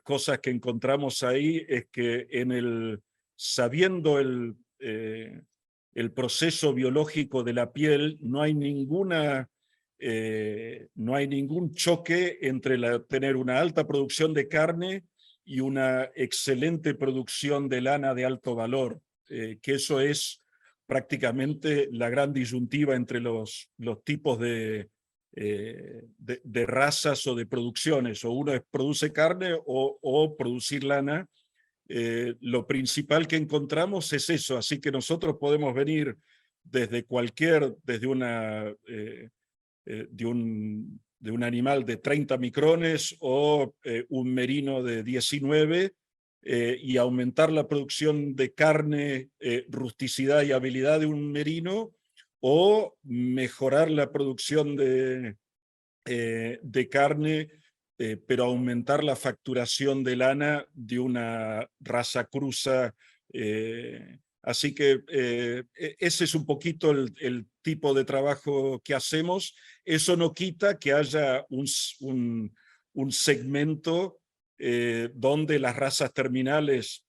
cosas que encontramos ahí es que sabiendo el proceso biológico de la piel, no hay ningún choque entre tener una alta producción de carne y una excelente producción de lana de alto valor, que eso es prácticamente la gran disyuntiva entre los tipos de razas o de producciones, o uno produce carne o producir lana. Lo principal que encontramos es eso, así que nosotros podemos venir desde de un animal de 30 micrones o un merino de 19, y aumentar la producción de carne, rusticidad y habilidad de un merino, o mejorar la producción de carne, pero aumentar la facturación de lana de una raza cruza. Así que ese es un poquito el tipo de trabajo que hacemos. Eso no quita que haya un segmento donde las razas terminales,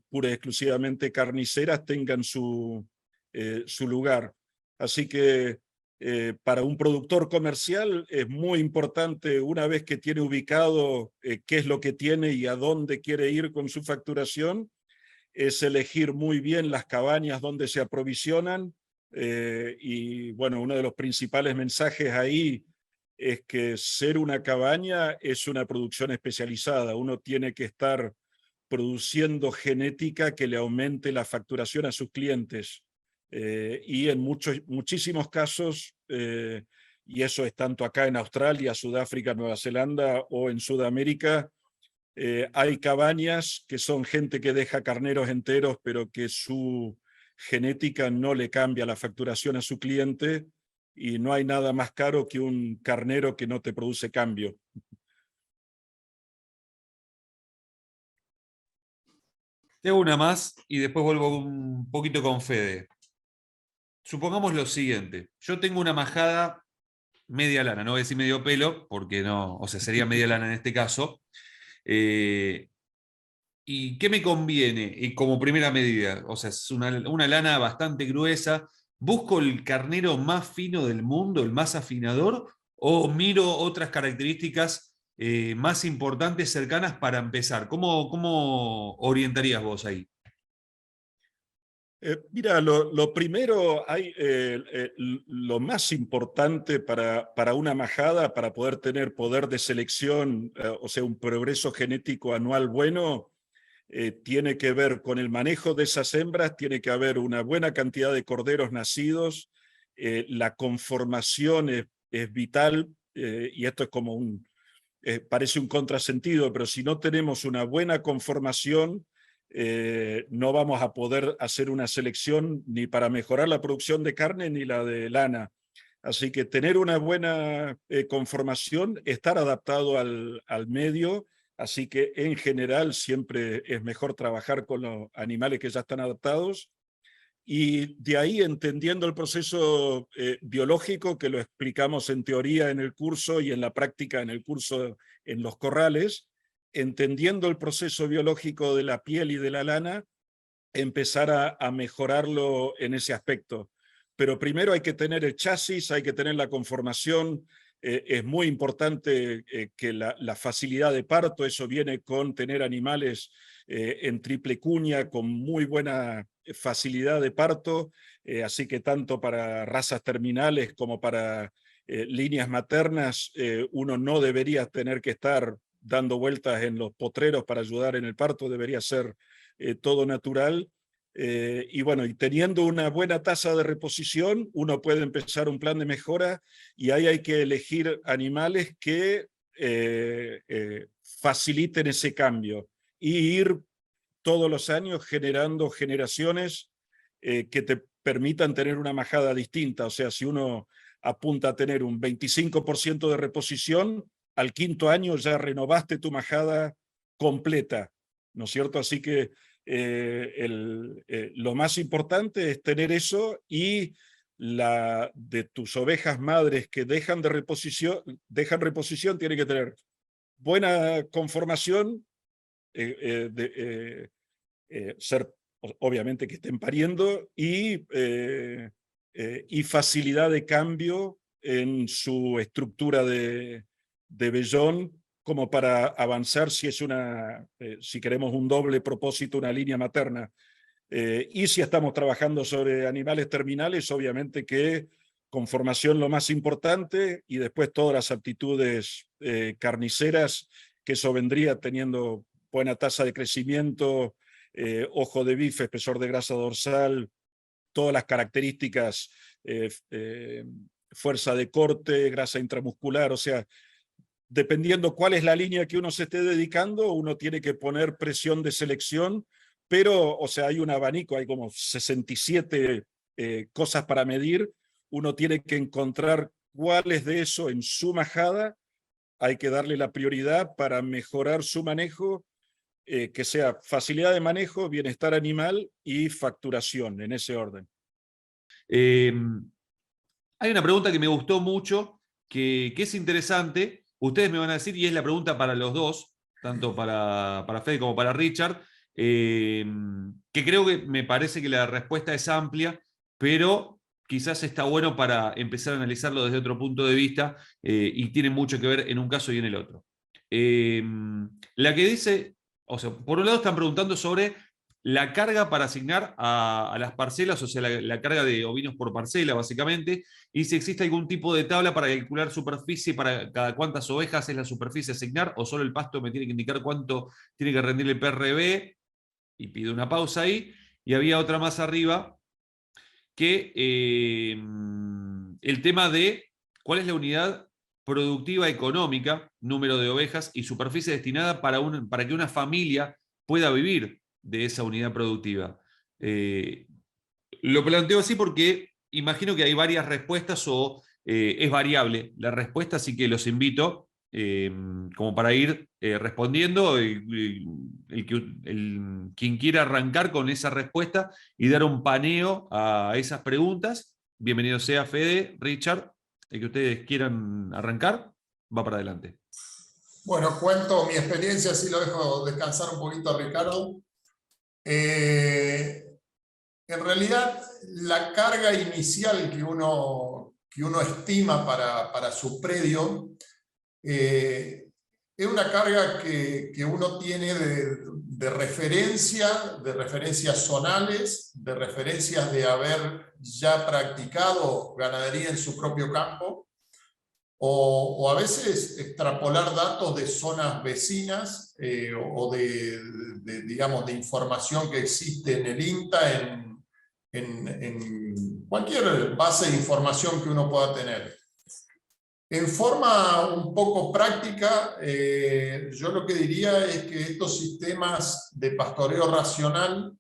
pura y exclusivamente carniceras, tengan su lugar. Así que para un productor comercial es muy importante, una vez que tiene ubicado qué es lo que tiene y a dónde quiere ir con su facturación, es elegir muy bien las cabañas donde se aprovisionan. Y bueno, uno de los principales mensajes ahí es que ser una cabaña es una producción especializada. Uno tiene que estar produciendo genética que le aumente la facturación a sus clientes. Y en muchísimos casos, y eso es tanto acá en Australia, Sudáfrica, Nueva Zelanda o en Sudamérica, hay cabañas que son gente que deja carneros enteros, pero que su genética no le cambia la facturación a su cliente, y no hay nada más caro que un carnero que no te produce cambio. Te hago una más y después vuelvo un poquito con Fede. Supongamos lo siguiente. Yo tengo una majada media lana, no voy a decir medio pelo, porque no, o sea, sería media lana en este caso. ¿Y qué me conviene como primera medida? O sea, es una lana bastante gruesa. ¿Busco el carnero más fino del mundo, el más afinador, o miro otras características más importantes, cercanas para empezar? ¿Cómo orientarías vos ahí? Mira, lo primero, lo más importante para una majada, para poder tener poder de selección, o sea, un progreso genético anual bueno, tiene que ver con el manejo de esas hembras, tiene que haber una buena cantidad de corderos nacidos, la conformación es vital, y esto es como parece un contrasentido, pero si no tenemos una buena conformación, no vamos a poder hacer una selección ni para mejorar la producción de carne ni la de lana. Así que tener una buena conformación, estar adaptado al medio. Así que en general siempre es mejor trabajar con los animales que ya están adaptados. Y de ahí, entendiendo el proceso biológico, que lo explicamos en teoría en el curso y en la práctica en el curso en los corrales, entendiendo el proceso biológico de la piel y de la lana, empezar a mejorarlo en ese aspecto. Pero primero hay que tener el chasis, hay que tener la conformación. Es muy importante que la facilidad de parto, eso viene con tener animales en triple cuña con muy buena facilidad de parto, así que tanto para razas terminales como para líneas maternas, uno no debería tener que estar dando vueltas en los potreros para ayudar en el parto, debería ser todo natural. Y bueno, y teniendo una buena tasa de reposición, uno puede empezar un plan de mejora, y ahí hay que elegir animales que faciliten ese cambio y ir todos los años generando generaciones que te permitan tener una majada distinta. O sea, si uno apunta a tener un 25% de reposición, al 5.º año ya renovaste tu majada completa, ¿no es cierto? Así que lo más importante es tener eso, y de tus ovejas madres que dejan reposición tiene que tener buena conformación, ser obviamente que estén pariendo, y facilidad de cambio en su estructura de vellón, como para avanzar si queremos un doble propósito, una línea materna. Y si estamos trabajando sobre animales terminales, obviamente que conformación lo más importante, y después todas las aptitudes carniceras, que eso vendría teniendo buena tasa de crecimiento, ojo de bife, espesor de grasa dorsal, todas las características, fuerza de corte, grasa intramuscular. O sea, dependiendo cuál es la línea que uno se esté dedicando, uno tiene que poner presión de selección, pero, o sea, hay un abanico, hay como 67 cosas para medir. Uno tiene que encontrar cuáles de eso en su majada hay que darle la prioridad para mejorar su manejo, que sea facilidad de manejo, bienestar animal y facturación, en ese orden. Hay una pregunta que me gustó mucho, que es interesante. Ustedes me van a decir, y es la pregunta para los dos, tanto para Fede como para Richard, que creo que me parece que la respuesta es amplia, pero quizás está bueno para empezar a analizarlo desde otro punto de vista, y tiene mucho que ver en un caso y en el otro. La que dice, o sea, por un lado están preguntando sobre la carga para asignar a las parcelas, o sea, la carga de ovinos por parcela, básicamente, y si existe algún tipo de tabla para calcular superficie para cada cuántas ovejas es la superficie a asignar, o solo el pasto me tiene que indicar cuánto tiene que rendir el PRB, y pido una pausa ahí. Y había otra más arriba, que el tema de cuál es la unidad productiva económica, número de ovejas y superficie destinada para que una familia pueda vivir de esa unidad productiva. Lo planteo así porque imagino que hay varias respuestas, o es variable la respuesta, así que los invito como para ir respondiendo. Quien quiera arrancar con esa respuesta y dar un paneo a esas preguntas, bienvenido sea. Fede, Richard, el que ustedes quieran arrancar, va para adelante. Bueno, cuento mi experiencia, así lo dejo descansar un poquito a Ricardo. En realidad, la carga inicial que uno estima para su predio es una carga que uno tiene de referencias zonales, de referencias de haber ya practicado ganadería en su propio campo, o a veces extrapolar datos de zonas vecinas, o digamos, de información que existe en el INTA, en cualquier base de información que uno pueda tener. En forma un poco práctica, yo lo que diría es que estos sistemas de pastoreo racional,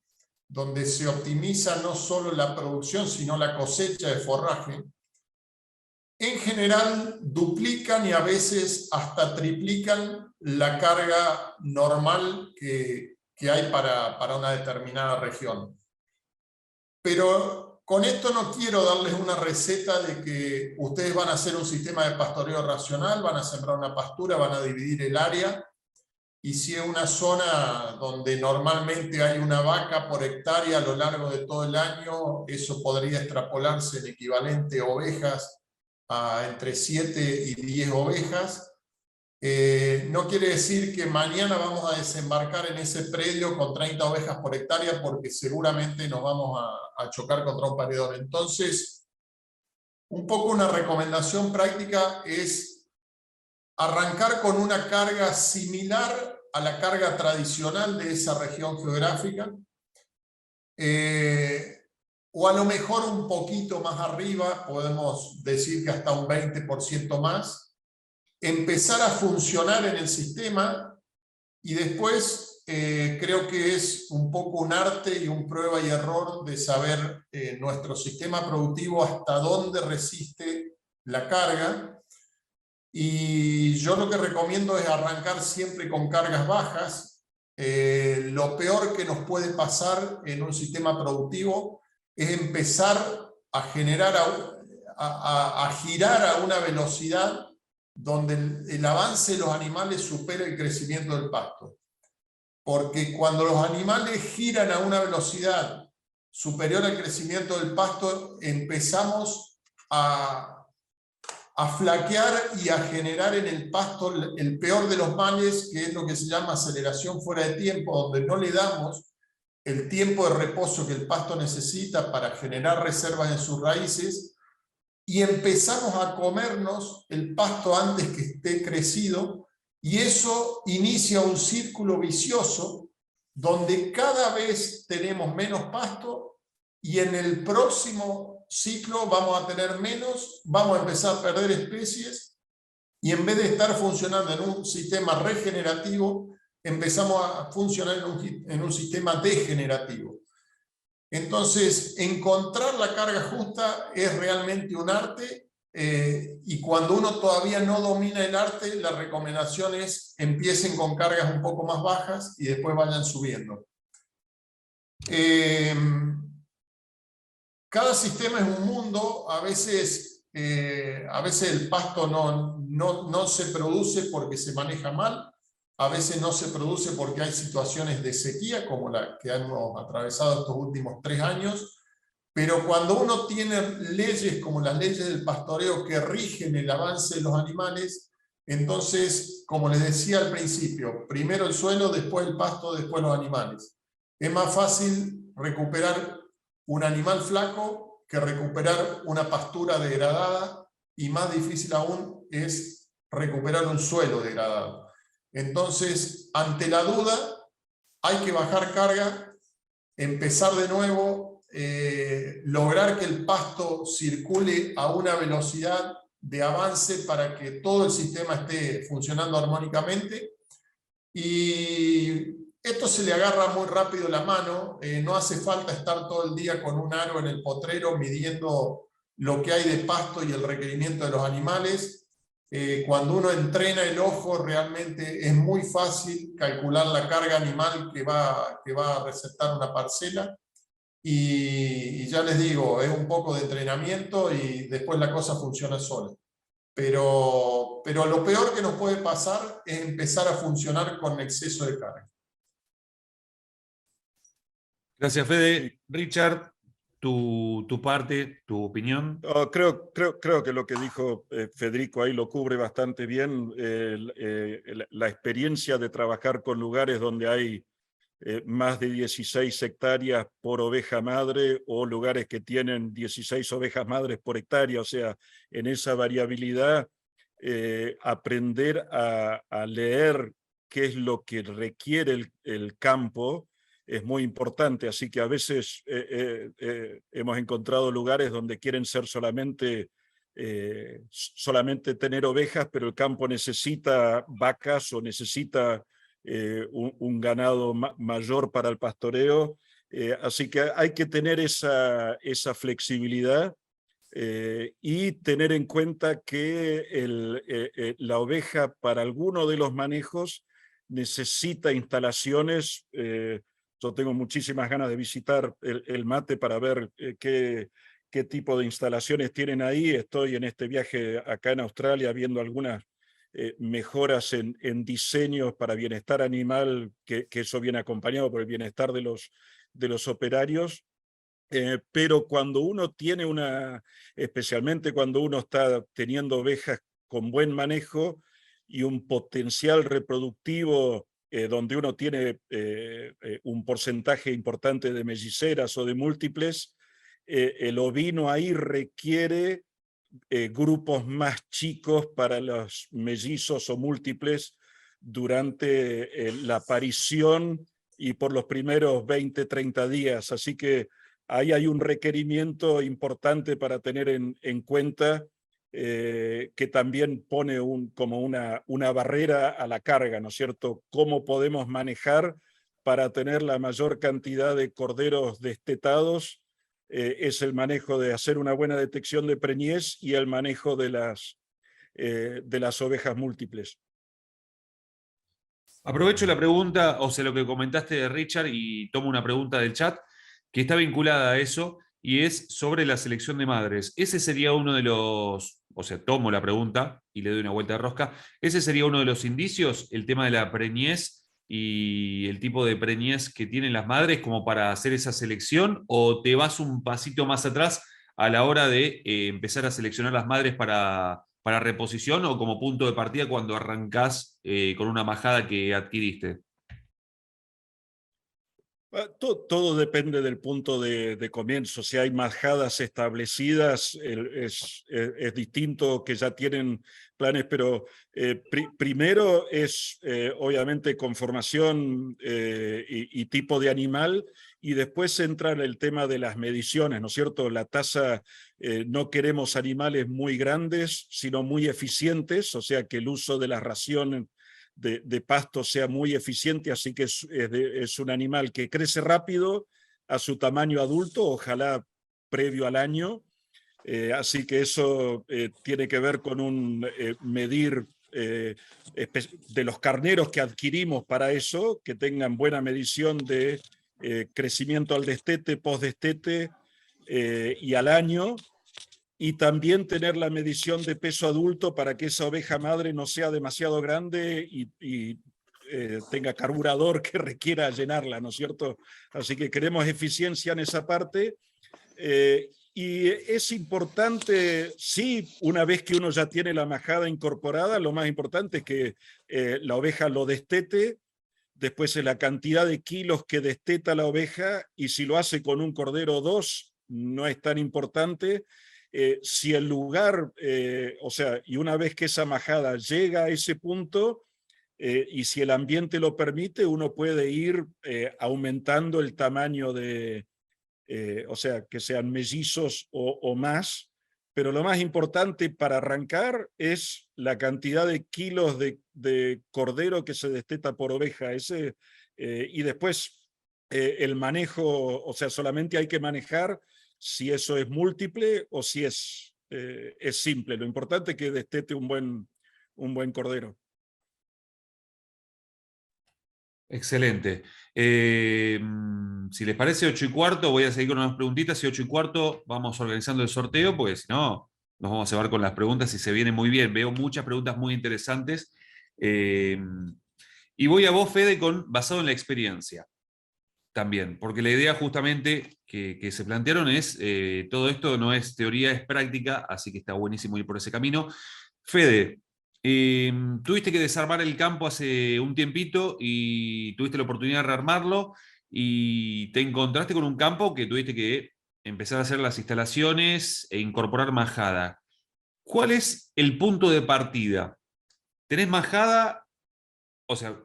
donde se optimiza no solo la producción, sino la cosecha de forraje, en general duplican y a veces hasta triplican la carga normal que hay para una determinada región. Pero con esto no quiero darles una receta de que ustedes van a hacer un sistema de pastoreo racional, van a sembrar una pastura, van a dividir el área, y si es una zona donde normalmente hay una vaca por hectárea a lo largo de todo el año, eso podría extrapolarse en equivalente a ovejas a entre 7 y 10 ovejas. No quiere decir que mañana vamos a desembarcar en ese predio con 30 ovejas por hectárea, porque seguramente nos vamos a chocar contra un paredón. Entonces, un poco una recomendación práctica es arrancar con una carga similar a la carga tradicional de esa región geográfica, o a lo mejor un poquito más arriba, podemos decir que hasta un 20% más, empezar a funcionar en el sistema, y después creo que es un poco un arte y un prueba y error de saber nuestro sistema productivo hasta dónde resiste la carga. Y yo lo que recomiendo es arrancar siempre con cargas bajas. Lo peor que nos puede pasar en un sistema productivo es empezar a generar, a girar a una velocidad donde el avance de los animales supera el crecimiento del pasto. Porque cuando los animales giran a una velocidad superior al crecimiento del pasto, empezamos a flaquear y a generar en el pasto el peor de los males, que es lo que se llama aceleración fuera de tiempo, donde no le damos el tiempo de reposo que el pasto necesita para generar reservas en sus raíces, y empezamos a comernos el pasto antes que esté crecido, y eso inicia un círculo vicioso donde cada vez tenemos menos pasto, y en el próximo ciclo vamos a tener menos, vamos a empezar a perder especies, y en vez de estar funcionando en un sistema regenerativo, empezamos a funcionar en un sistema degenerativo. Entonces, encontrar la carga justa es realmente un arte, y cuando uno todavía no domina el arte, la recomendación es empiecen con cargas un poco más bajas y después vayan subiendo. Cada sistema es un mundo. A veces el pasto no se produce porque se maneja mal, a veces no se produce porque hay situaciones de sequía, como la que hemos atravesado estos últimos 3 años, pero cuando uno tiene leyes como las leyes del pastoreo que rigen el avance de los animales, entonces, como les decía al principio, primero el suelo, después el pasto, después los animales. Es más fácil recuperar un animal flaco que recuperar una pastura degradada, y más difícil aún es recuperar un suelo degradado. Entonces, ante la duda, hay que bajar carga, empezar de nuevo, lograr que el pasto circule a una velocidad de avance para que todo el sistema esté funcionando armónicamente. Y esto se le agarra muy rápido la mano, no hace falta estar todo el día con un aro en el potrero midiendo lo que hay de pasto y el requerimiento de los animales. Cuando uno entrena el ojo, realmente es muy fácil calcular la carga animal que va a receptar una parcela, y ya les digo, es un poco de entrenamiento y después la cosa funciona sola. Pero lo peor que nos puede pasar es empezar a funcionar con exceso de carga. Gracias, Fede. Richard, tu parte, tu opinión. Creo que lo que dijo Federico ahí lo cubre bastante bien. La experiencia de trabajar con lugares donde hay más de 16 hectáreas por oveja madre, o lugares que tienen 16 ovejas madres por hectárea, o sea, en esa variabilidad, aprender a leer qué es lo que requiere el campo es muy importante. Así que a veces hemos encontrado lugares donde quieren ser solamente tener ovejas, pero el campo necesita vacas o necesita un ganado mayor para el pastoreo. Así que hay que tener esa flexibilidad, y tener en cuenta que la oveja para alguno de los manejos necesita instalaciones. Yo tengo muchísimas ganas de visitar el Mate para ver qué tipo de instalaciones tienen ahí. Estoy en este viaje acá en Australia viendo algunas mejoras en diseños para bienestar animal, que eso viene acompañado por el bienestar de los operarios. Pero cuando uno tiene especialmente cuando uno está teniendo ovejas con buen manejo y un potencial reproductivo, donde uno tiene un porcentaje importante de melliceras o de múltiples, el ovino ahí requiere grupos más chicos para los mellizos o múltiples durante la aparición y por los primeros 20, 30 días. Así que ahí hay un requerimiento importante para tener en cuenta, que también pone como una barrera a la carga, ¿no es cierto? ¿Cómo podemos manejar para tener la mayor cantidad de corderos destetados es el manejo de hacer una buena detección de preñez y el manejo de las ovejas múltiples. Aprovecho la pregunta, o sea, lo que comentaste de Richard, y tomo una pregunta del chat que está vinculada a eso, y es sobre la selección de madres. Ese sería uno de los, o sea, tomo la pregunta y le doy una vuelta de rosca, ese sería uno de los indicios, el tema de la preñez y el tipo de preñez que tienen las madres como para hacer esa selección, o te vas un pasito más atrás a la hora de empezar a seleccionar las madres para reposición o como punto de partida cuando arrancás con una majada que adquiriste? Todo depende del punto de comienzo. Si hay majadas establecidas, es distinto, que ya tienen planes, pero primero es obviamente conformación y tipo de animal, y después entra el tema de las mediciones, ¿no es cierto? La tasa, no queremos animales muy grandes, sino muy eficientes, o sea que el uso de la ración de pasto sea muy eficiente, así que es un animal que crece rápido a su tamaño adulto, ojalá previo al año, así que eso tiene que ver con un medir de los carneros que adquirimos para eso, que tengan buena medición de crecimiento al destete, postdestete y al año, y también tener la medición de peso adulto para que esa oveja madre no sea demasiado grande y tenga carburador que requiera llenarla, ¿no es cierto? Así que queremos eficiencia en esa parte. Y es importante, sí, una vez que uno ya tiene la majada incorporada, lo más importante es que la oveja lo destete, después la cantidad de kilos que desteta la oveja, y si lo hace con un cordero o dos, no es tan importante. Si el lugar, o sea, y una vez que esa majada llega a ese punto, y si el ambiente lo permite, uno puede ir aumentando el tamaño de, o sea, que sean mellizos o más, pero lo más importante para arrancar es la cantidad de kilos de cordero que se desteta por oveja, y después el manejo, o sea, solamente hay que manejar si eso es múltiple o si es simple. Lo importante es que destete un buen cordero. Excelente. Si les parece 8:15, voy a seguir con unas preguntitas y 8:15 vamos organizando el sorteo, porque si no, nos vamos a llevar con las preguntas y se viene muy bien. Veo muchas preguntas muy interesantes. Y voy a vos, Fede, basado en la experiencia también, porque la idea justamente que se plantearon es, todo esto no es teoría, es práctica, así que está buenísimo ir por ese camino. Fede, tuviste que desarmar el campo hace un tiempito y tuviste la oportunidad de rearmarlo y te encontraste con un campo que tuviste que empezar a hacer las instalaciones e incorporar majada. ¿Cuál es el punto de partida? ¿Tenés majada? O sea,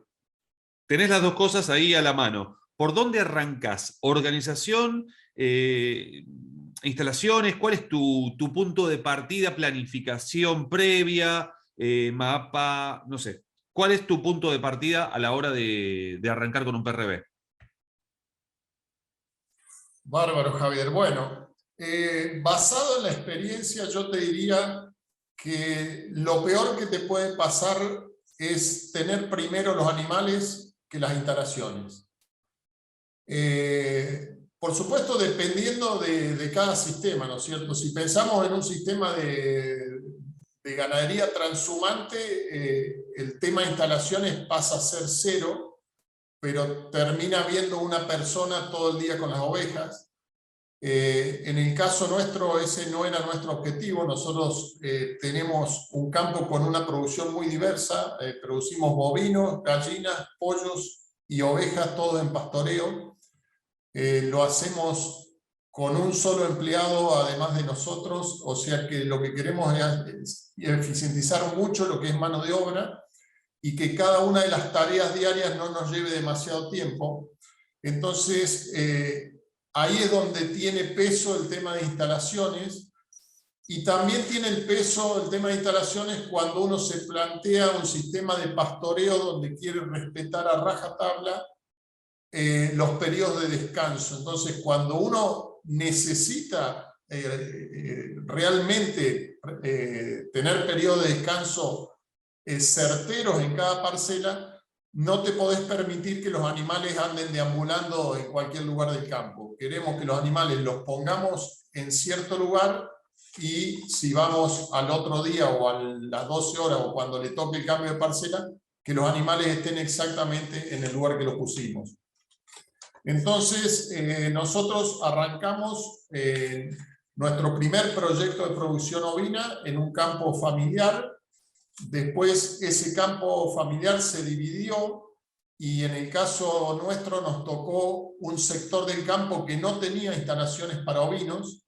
tenés las dos cosas ahí a la mano. ¿Por dónde arrancás? ¿Organización? ¿Instalaciones? ¿Cuál es tu punto de partida? ¿Planificación previa? ¿Mapa? No sé. ¿Cuál es tu punto de partida a la hora de arrancar con un PRB? Bárbaro, Javier. Bueno, basado en la experiencia, yo te diría que lo peor que te puede pasar es tener primero los animales que las instalaciones. Por supuesto, dependiendo de cada sistema, ¿no es cierto? Si pensamos en un sistema de ganadería transhumante, el tema de instalaciones pasa a ser cero, pero termina viendo una persona todo el día con las ovejas. En el caso nuestro, ese no era nuestro objetivo. Nosotros tenemos un campo con una producción muy diversa. Producimos bovinos, gallinas, pollos y ovejas, todo en pastoreo. Lo hacemos con un solo empleado, además de nosotros, o sea que lo que queremos es eficientizar mucho lo que es mano de obra y que cada una de las tareas diarias no nos lleve demasiado tiempo. Entonces, ahí es donde tiene peso el tema de instalaciones, y también tiene el peso el tema de instalaciones cuando uno se plantea un sistema de pastoreo donde quiere respetar a rajatabla los periodos de descanso. Entonces, cuando uno necesita realmente tener periodos de descanso certeros en cada parcela, no te podés permitir que los animales anden deambulando en cualquier lugar del campo. Queremos que los animales los pongamos en cierto lugar y si vamos al otro día o a las 12 horas o cuando le toque el cambio de parcela, que los animales estén exactamente en el lugar que los pusimos. Entonces, nosotros arrancamos nuestro primer proyecto de producción ovina en un campo familiar. Después ese campo familiar se dividió y en el caso nuestro nos tocó un sector del campo que no tenía instalaciones para ovinos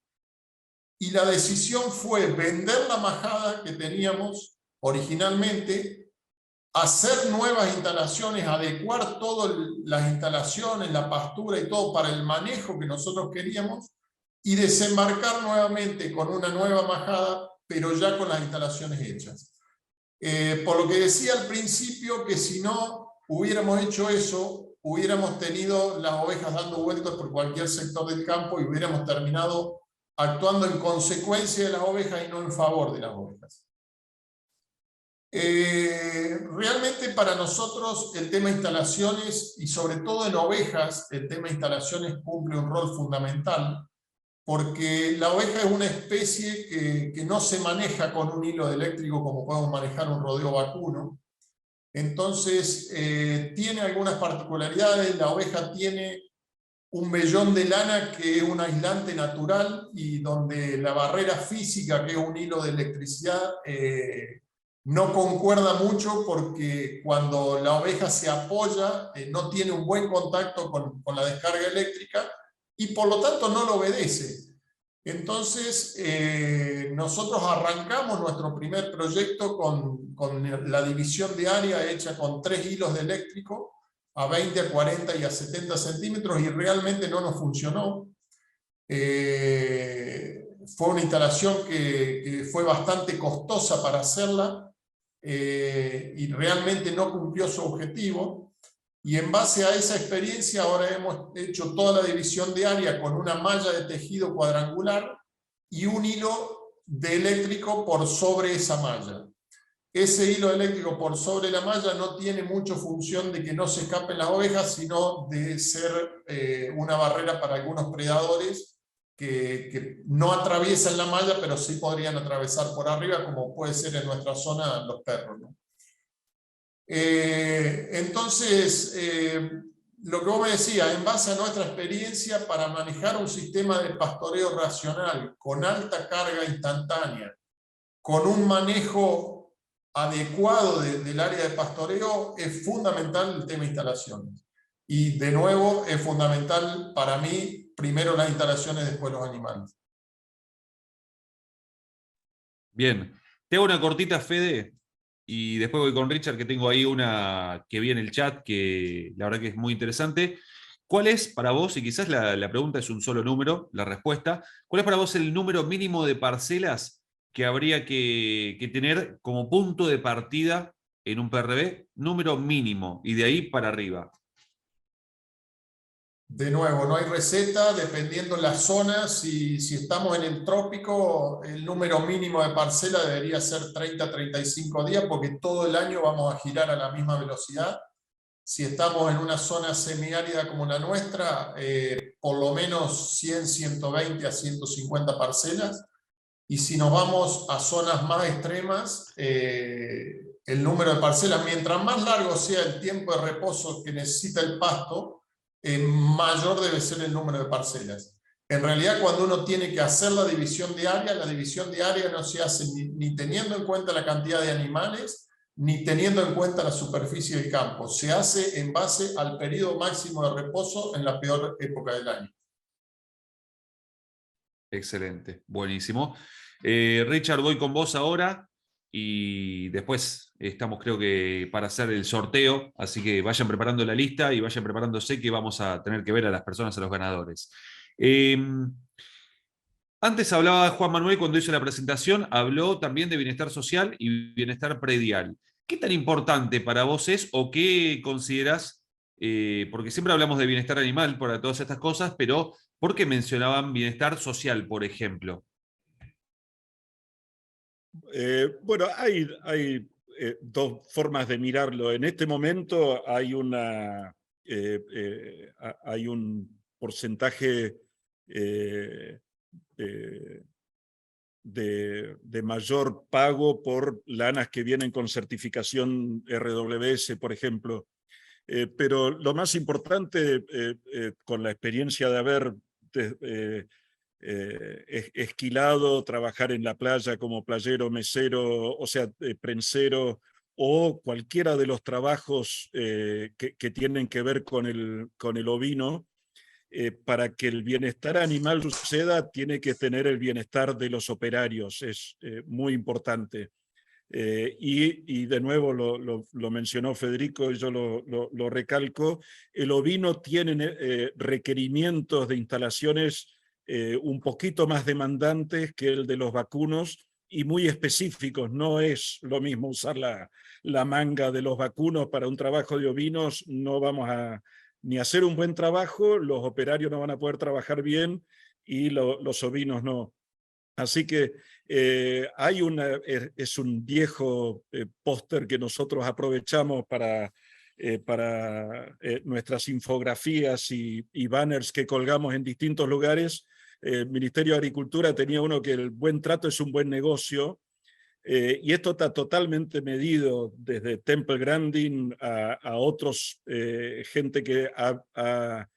y la decisión fue vender la majada que teníamos originalmente, hacer nuevas instalaciones, adecuar todas las instalaciones, la pastura y todo para el manejo que nosotros queríamos y desembarcar nuevamente con una nueva majada, pero ya con las instalaciones hechas. Por lo que decía al principio que si no hubiéramos hecho eso, hubiéramos tenido las ovejas dando vueltas por cualquier sector del campo y hubiéramos terminado actuando en consecuencia de las ovejas y no en favor de las ovejas. Realmente para nosotros el tema instalaciones, y sobre todo en ovejas, el tema instalaciones cumple un rol fundamental, porque la oveja es una especie que no se maneja con un hilo eléctrico como podemos manejar un rodeo vacuno. Entonces, tiene algunas particularidades. La oveja tiene un vellón de lana que es un aislante natural y donde la barrera física, que es un hilo de electricidad, no concuerda mucho porque cuando la oveja se apoya no tiene un buen contacto con la descarga eléctrica y por lo tanto no lo obedece. Entonces nosotros arrancamos nuestro primer proyecto con la división de área hecha con 3 hilos de eléctrico a 20, a 40 y a 70 centímetros y realmente no nos funcionó. Fue una instalación que fue bastante costosa para hacerla y realmente no cumplió su objetivo. Y en base a esa experiencia ahora hemos hecho toda la división de área con una malla de tejido cuadrangular y un hilo de eléctrico por sobre esa malla. Ese hilo eléctrico por sobre la malla no tiene mucha función de que no se escapen las ovejas, sino de ser una barrera para algunos predadores que no atraviesan la malla, pero sí podrían atravesar por arriba, como puede ser en nuestra zona los perros, ¿no? Entonces, lo que vos me decías, en base a nuestra experiencia para manejar un sistema de pastoreo racional con alta carga instantánea, con un manejo adecuado del área de pastoreo, es fundamental el tema de instalaciones. Y de nuevo, es fundamental para mí, primero las instalaciones, después los animales. Bien, te hago una cortita, Fede, y después voy con Richard, que tengo ahí una que vi en el chat, que la verdad que es muy interesante. ¿Cuál es para vos, y quizás la pregunta es un solo número, la respuesta, cuál es para vos el número mínimo de parcelas que habría que tener como punto de partida en un PRB? Número mínimo, y de ahí para arriba. De nuevo, no hay receta, dependiendo de la zona. Si estamos en el trópico, el número mínimo de parcela debería ser 30-35 días, porque todo el año vamos a girar a la misma velocidad. Si estamos en una zona semiárida como la nuestra, por lo menos 100, 120 a 150 parcelas. Y si nos vamos a zonas más extremas, el número de parcelas, mientras más largo sea el tiempo de reposo que necesita el pasto, mayor debe ser el número de parcelas. En realidad, cuando uno tiene que hacer la división de área no se hace ni teniendo en cuenta la cantidad de animales, ni teniendo en cuenta la superficie del campo. Se hace en base al periodo máximo de reposo en la peor época del año. Excelente, buenísimo. Richard, voy con vos ahora y después estamos, creo que, para hacer el sorteo, así que vayan preparando la lista y vayan preparándose, que vamos a tener que ver a las personas, a los ganadores. Antes hablaba Juan Manuel cuando hizo la presentación, habló también de bienestar social y bienestar predial. ¿Qué tan importante para vos es o qué considerás? Porque siempre hablamos de bienestar animal para todas estas cosas, pero ¿Por qué mencionaban bienestar social, por ejemplo? Bueno, hay dos formas de mirarlo. En este momento hay hay un porcentaje eh, eh, de mayor pago por lanas que vienen con certificación RWS, por ejemplo. Pero lo más importante, con la experiencia de haber esquilado, trabajar en la playa como playero, mesero, o sea, prensero, o cualquiera de los trabajos que tienen que ver con el ovino, para que el bienestar animal suceda, tiene que tener el bienestar de los operarios, es muy importante. Y de nuevo lo mencionó Federico y yo lo recalco, el ovino tiene requerimientos de instalaciones un poquito más demandantes que el de los vacunos y muy específicos. No es lo mismo usar la manga de los vacunos para un trabajo de ovinos, no vamos a ni hacer un buen trabajo, los operarios no van a poder trabajar bien y los ovinos no. Así que es un viejo póster que nosotros aprovechamos para nuestras infografías y banners que colgamos en distintos lugares. El Ministerio de Agricultura tenía uno que el buen trato es un buen negocio, y esto está totalmente medido desde Temple Grandin a otros, gente que ha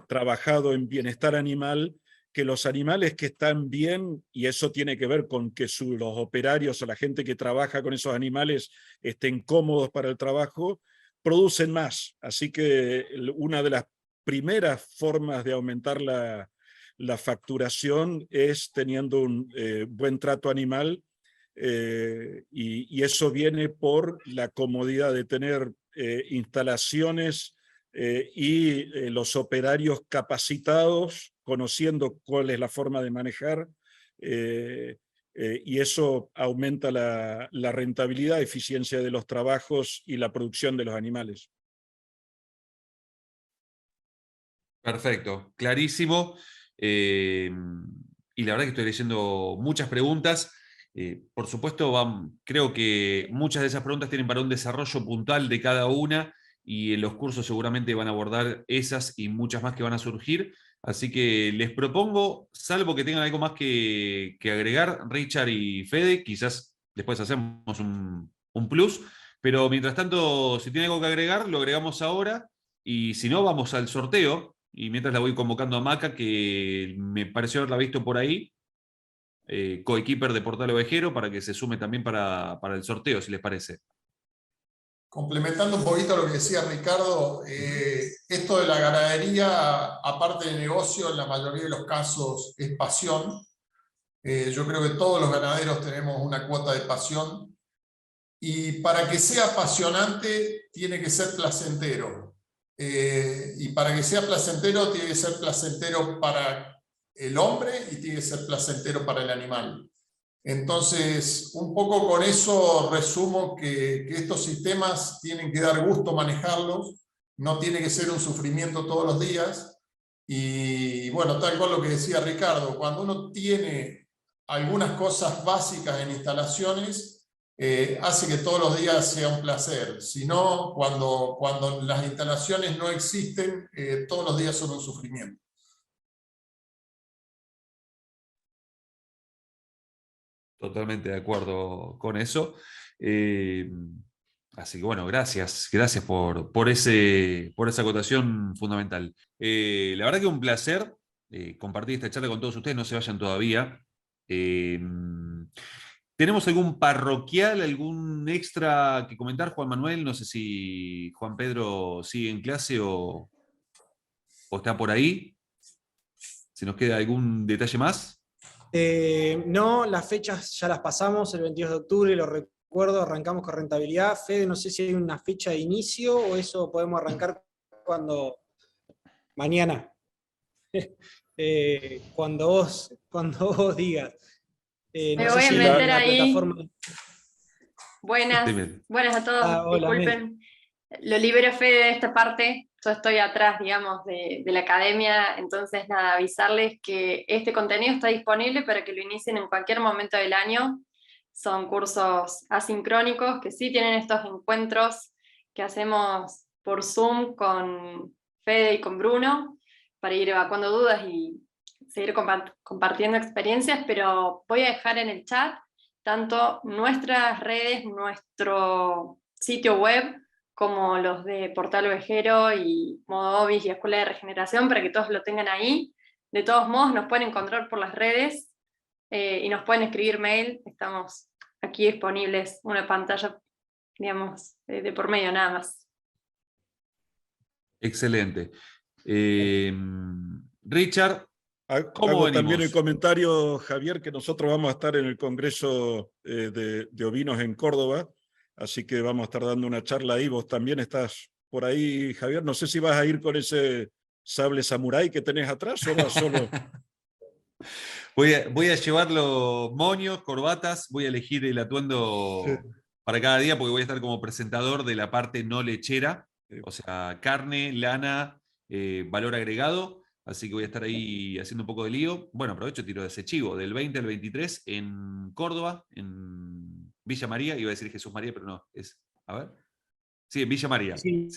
trabajado en bienestar animal, que los animales que están bien, y eso tiene que ver con que los operarios o la gente que trabaja con esos animales estén cómodos para el trabajo, producen más. Así que una de las primeras formas de aumentar la facturación es teniendo un buen trato animal, y eso viene por la comodidad de tener instalaciones y los operarios capacitados, conociendo cuál es la forma de manejar, y eso aumenta la rentabilidad, eficiencia de los trabajos y la producción de los animales. Perfecto, clarísimo. Y la verdad que estoy leyendo muchas preguntas. Por supuesto, creo que muchas de esas preguntas tienen para un desarrollo puntual de cada una y en los cursos seguramente van a abordar esas y muchas más que van a surgir. Así que les propongo, salvo que tengan algo más que agregar, Richard y Fede, quizás después hacemos un plus, pero mientras tanto, si tienen algo que agregar, lo agregamos ahora y si no, vamos al sorteo. Y mientras la voy convocando a Maca, que me pareció haberla visto por ahí, coequiper de Portal Ovejero, para que se sume también para el sorteo, si les parece. Complementando un poquito lo que decía Ricardo, esto de la ganadería, aparte de negocio, en la mayoría de los casos es pasión. Yo creo que todos los ganaderos tenemos una cuota de pasión, y para que sea apasionante tiene que ser placentero. Y para que sea placentero tiene que ser placentero para el hombre y tiene que ser placentero para el animal. Entonces, un poco con eso resumo que estos sistemas tienen que dar gusto manejarlos, no tiene que ser un sufrimiento todos los días. Y bueno, tal cual lo que decía Ricardo, cuando uno tiene algunas cosas básicas en instalaciones, hace que todos los días sea un placer. Si no, cuando las instalaciones no existen, todos los días son un sufrimiento. Totalmente de acuerdo con eso. Así que bueno, gracias por esa acotación fundamental. La verdad que un placer compartir esta charla con todos ustedes, no se vayan todavía. ¿Tenemos algún parroquial, algún extra que comentar, Juan Manuel? No sé si Juan Pedro sigue en clase o está por ahí. Si nos queda algún detalle más. No, las fechas ya las pasamos, el 22 de octubre, lo recuerdo, arrancamos con rentabilidad. Fede, no sé si hay una fecha de inicio o eso podemos arrancar mañana, cuando vos digas. Me voy a meter ahí. Bien. Buenas a todos, hola, disculpen. Lo libero Fede de esta parte, yo estoy atrás, digamos, de la academia, entonces nada, avisarles que este contenido está disponible para que lo inicien en cualquier momento del año. Son cursos asincrónicos que sí tienen estos encuentros que hacemos por Zoom con Fede y con Bruno, para ir evacuando dudas y seguir compartiendo experiencias, pero voy a dejar en el chat tanto nuestras redes, nuestro sitio web, como los de Portal Ovejero y Modo Obis y Escuela de Regeneración, para que todos lo tengan ahí. De todos modos, nos pueden encontrar por las redes y nos pueden escribir mail. Estamos aquí disponibles, una pantalla, digamos, de por medio nada más. Excelente. Richard, ¿cómo Hago venimos? también el comentario, Javier, que nosotros vamos a estar en el Congreso de Ovinos en Córdoba, así que vamos a estar dando una charla ahí. Vos también estás por ahí, Javier. No sé si vas a ir con ese sable samurái que tenés atrás o vas solo. Voy a llevar los moños, corbatas, voy a elegir el atuendo para cada día porque voy a estar como presentador de la parte no lechera, o sea, carne, lana, valor agregado, así que voy a estar ahí haciendo un poco de lío. Bueno, aprovecho, tiro de ese chivo, del 20 al 23 en Córdoba, en Villa María, iba a decir Jesús María, pero no, es, a ver. Sí, en Villa María, sí.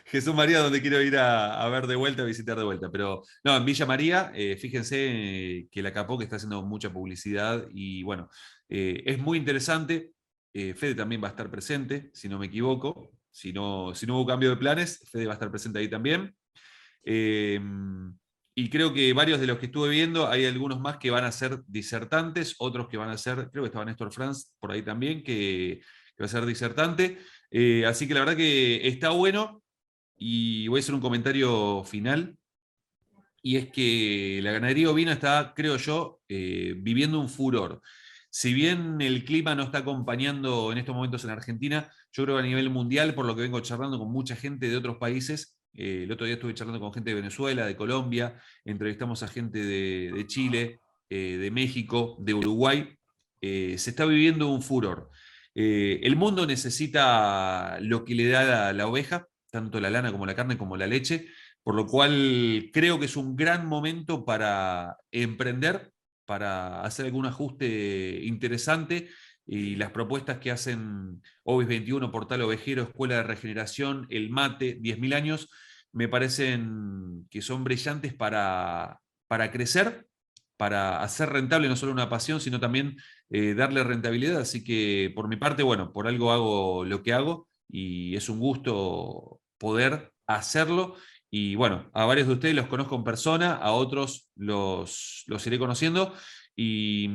Jesús María, donde quiero ir a ver de vuelta, a visitar de vuelta. Pero no, en Villa María, fíjense que la Capoc está haciendo mucha publicidad y bueno, es muy interesante. Fede también va a estar presente, si no me equivoco. Si no hubo cambio de planes, Fede va a estar presente ahí también. Y creo que varios de los que estuve viendo, hay algunos más que van a ser disertantes, otros que van a ser, creo que estaba Néstor Franz por ahí también, que va a ser disertante. Así que la verdad que está bueno. Y voy a hacer un comentario final, y es que la ganadería ovina está, creo yo, viviendo un furor. Si bien el clima no está acompañando en estos momentos en Argentina, yo creo que a nivel mundial, por lo que vengo charlando con mucha gente de otros países, el otro día estuve charlando con gente de Venezuela, de Colombia, entrevistamos a gente de Chile, de México, de Uruguay, se está viviendo un furor. El mundo necesita lo que le da la oveja, tanto la lana como la carne como la leche, por lo cual creo que es un gran momento para emprender, para hacer algún ajuste interesante, y las propuestas que hacen Ovis 21, Portal Ovejero, Escuela de Regeneración, El Mate, 10.000 años, me parecen que son brillantes para crecer, para hacer rentable no solo una pasión, sino también darle rentabilidad. Así que por mi parte, bueno, por algo hago lo que hago y es un gusto poder hacerlo. Y bueno, a varios de ustedes los conozco en persona, a otros los iré conociendo. Y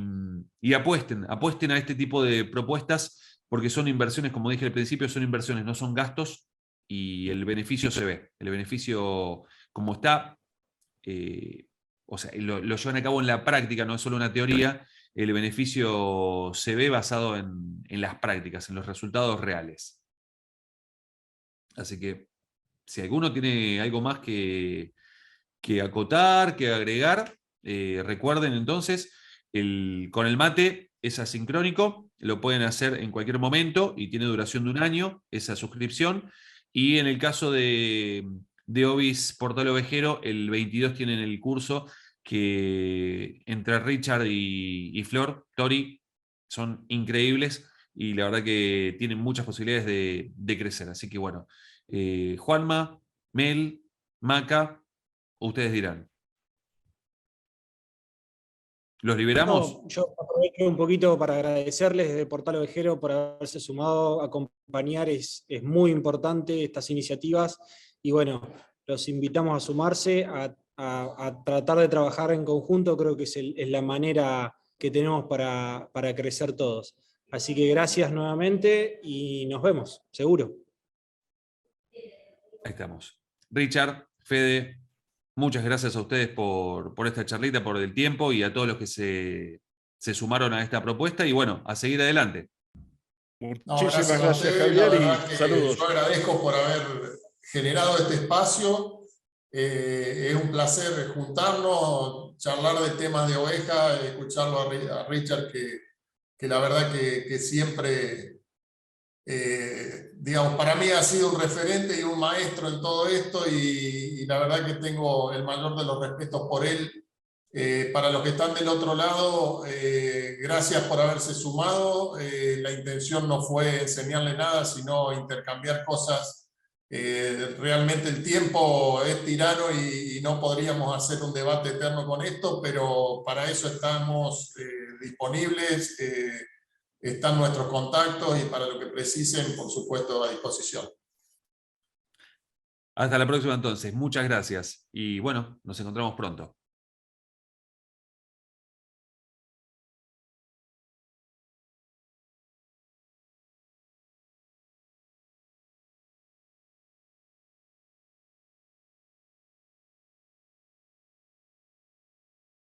apuesten a este tipo de propuestas, porque son inversiones, como dije al principio, son inversiones, no son gastos, y el beneficio se ve. El beneficio, como está, o sea, lo llevan a cabo en la práctica, no es solo una teoría, el beneficio se ve basado en las prácticas, en los resultados reales. Así que si alguno tiene algo más que acotar, que agregar, recuerden entonces, con el mate es asincrónico, lo pueden hacer en cualquier momento y tiene duración de 1 año esa suscripción. Y en el caso de Ovis Portal Ovejero, el 22 tienen el curso que entre Richard y Flor, Tori, son increíbles y la verdad que tienen muchas posibilidades de crecer. Así que bueno, Juanma, Mel, Maca, ustedes dirán. ¿Los liberamos? No, yo aprovecho un poquito para agradecerles desde Portal Ovejero por haberse sumado a acompañar. Es muy importante estas iniciativas y bueno, los invitamos a sumarse, a tratar de trabajar en conjunto. Creo que es la manera que tenemos para crecer todos. Así que gracias nuevamente y nos vemos, seguro. Ahí estamos. Richard, Fede, muchas gracias a ustedes por esta charlita, por el tiempo, y a todos los que se sumaron a esta propuesta. Y bueno, a seguir adelante. Muchísimas gracias, ustedes, Javier, y saludos. Yo agradezco por haber generado este espacio. Es un placer juntarnos, charlar de temas de oveja, escucharlo a Richard, que la verdad que siempre digamos, para mí ha sido un referente y un maestro en todo esto y la verdad que tengo el mayor de los respetos por él. Para los que están del otro lado, gracias por haberse sumado. La intención no fue enseñarle nada, sino intercambiar cosas. Realmente el tiempo es tirano y no podríamos hacer un debate eterno con esto, pero para eso estamos disponibles. Están nuestros contactos y para lo que precisen, por supuesto, a disposición. Hasta la próxima entonces. Muchas gracias. Y bueno, nos encontramos pronto.